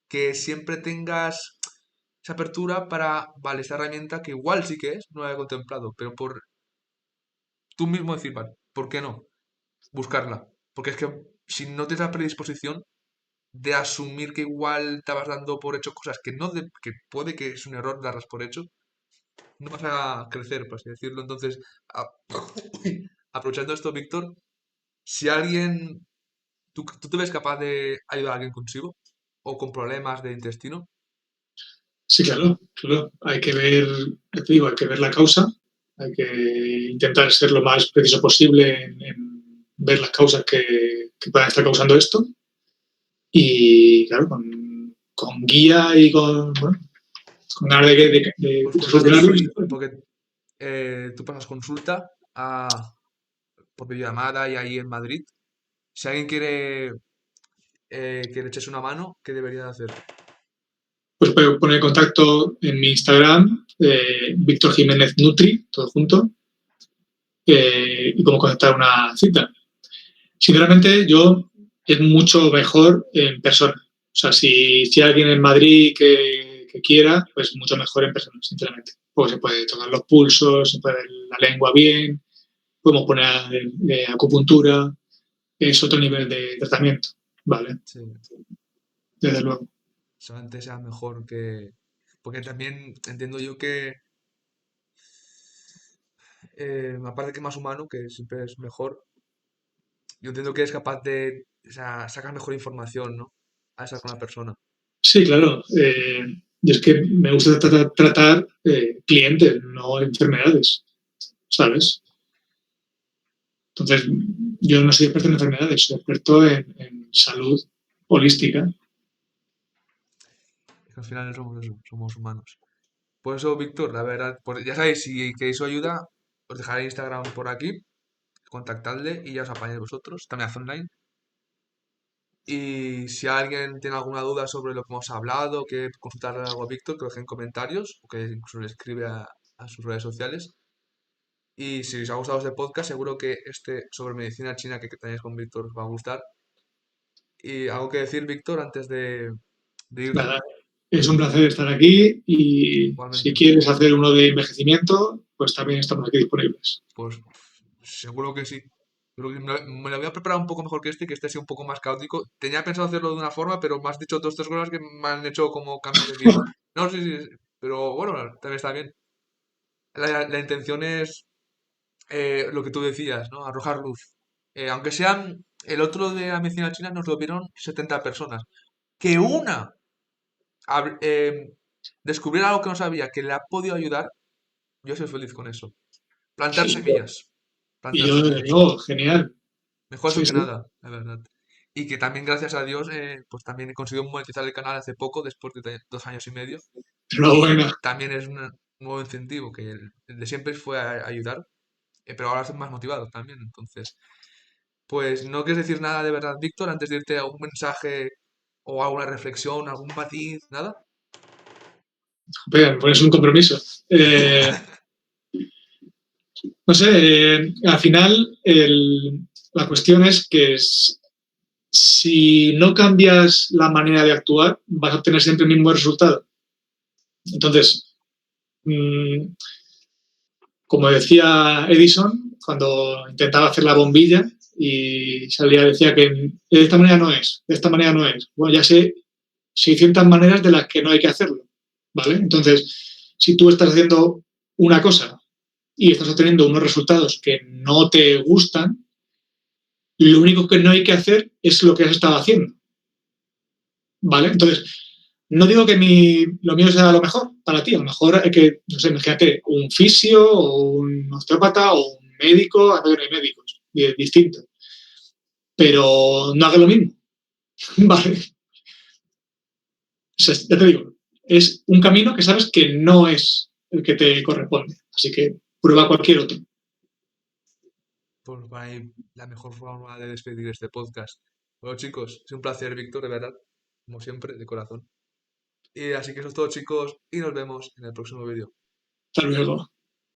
que siempre tengas esa apertura para, vale, esta herramienta que igual sí que es, no la había contemplado, pero por tú mismo decir, vale, ¿por qué no? Buscarla. Porque es que si no tienes la predisposición de asumir que igual estabas dando por hecho cosas que no que puede que es un error darlas por hecho, no vas a crecer, por así decirlo. Entonces, aprovechando esto, Víctor, si alguien, ¿tú te ves capaz de ayudar a alguien consigo o con problemas de intestino? Sí, claro, claro. Hay que ver, te digo, hay que ver la causa, hay que intentar ser lo más preciso posible en ver las causas que puedan estar causando esto. Y claro, con guía y bueno, con ganas de Pues con nosotros solucionarlo. sí, porque tú pasas consulta por videollamada y ahí en Madrid. Si alguien quiere que le eches una mano, ¿qué debería de hacer? Pues puedo poner contacto en mi Instagram, Víctor Jiménez Nutri, todo junto, y cómo conectar una cita. Sinceramente, yo es mucho mejor en persona. O sea, si hay alguien en Madrid que quiera, pues mucho mejor en persona, sinceramente. Porque se puede tocar los pulsos, se puede ver la lengua bien, podemos poner acupuntura, es otro nivel de tratamiento, ¿vale? Sí, Desde luego. solamente sea mejor que... Porque también entiendo yo que, aparte que más humano, que siempre es mejor, yo entiendo que es capaz de, o sea, sacar mejor información, ¿no? A estar con la persona. Sí, claro. Y es que me gusta tratar clientes, no enfermedades, ¿sabes? Entonces, yo no soy experto en enfermedades, soy experto en salud holística. Es que al final somos eso, somos humanos. Por eso, Víctor, la verdad, pues ya sabéis, si queréis su ayuda, os dejaré Instagram por aquí, contactadle y ya os apañáis vosotros, también hace online. Y si alguien tiene alguna duda sobre lo que hemos hablado, que consultarle algo a Víctor, que lo deje en comentarios o que incluso le escribe a sus redes sociales. Y si os ha gustado este podcast, seguro que este sobre medicina china que tenéis con Víctor os va a gustar. ¿Y algo que decir, Víctor, antes de irnos? Nada, es un placer estar aquí y si Igualmente, quieres hacer uno de envejecimiento, pues también estamos aquí disponibles. pues seguro que sí. Creo que me lo voy a preparar un poco mejor que este ha sido un poco más caótico. Tenía pensado hacerlo de una forma, pero me has dicho dos, tres cosas que me han hecho como cambiar de vida. No, sí, sí, sí, pero bueno, también está bien. La intención es lo que tú decías, ¿no? Arrojar luz. Aunque sean, el otro de la medicina china nos lo vieron 70 personas. Que una ab- eh, descubriera algo que no sabía, que le ha podido ayudar, yo soy feliz con eso. Plantar Y yo, semillas. y Plantar yo, desde semillas. luego, genial. Mejor eso Sí, que sí. nada, la verdad. Y que también, gracias a Dios, pues también he conseguido monetizar el canal hace poco, después de 2 años y medio. Y Enhorabuena. también es un nuevo incentivo, que el de siempre fue ayudar, pero ahora estoy más motivado también. Entonces, pues no quieres decir nada de verdad, Víctor, antes de irte a un mensaje o alguna reflexión, algún matiz, nada. Joder, pues es un compromiso. No sé, al final la cuestión es que si no cambias la manera de actuar, vas a obtener siempre el mismo resultado. Entonces, mmm, como decía Edison, cuando intentaba hacer la bombilla y salía, decía que de esta manera no es, de esta manera no es. Bueno, ya sé 600 maneras de las que no hay que hacerlo, ¿vale? Entonces, si tú estás haciendo una cosa y estás obteniendo unos resultados que no te gustan, lo único que no hay que hacer es lo que has estado haciendo, ¿vale? Entonces, no digo que lo mío sea lo mejor para ti, a lo mejor hay que, no sé, imagínate, un fisio o un osteópata o un médico, a ver, no hay médicos distintos, pero no haga lo mismo, ¿vale? O sea, ya te digo, es un camino que sabes que no es el que te corresponde, así que prueba cualquier otro. Pues para mí la mejor forma de despedir este podcast. Bueno, chicos, es un placer, Víctor, de verdad, como siempre, de corazón. Y así que eso es todo, chicos, y nos vemos en el próximo vídeo. Hasta luego.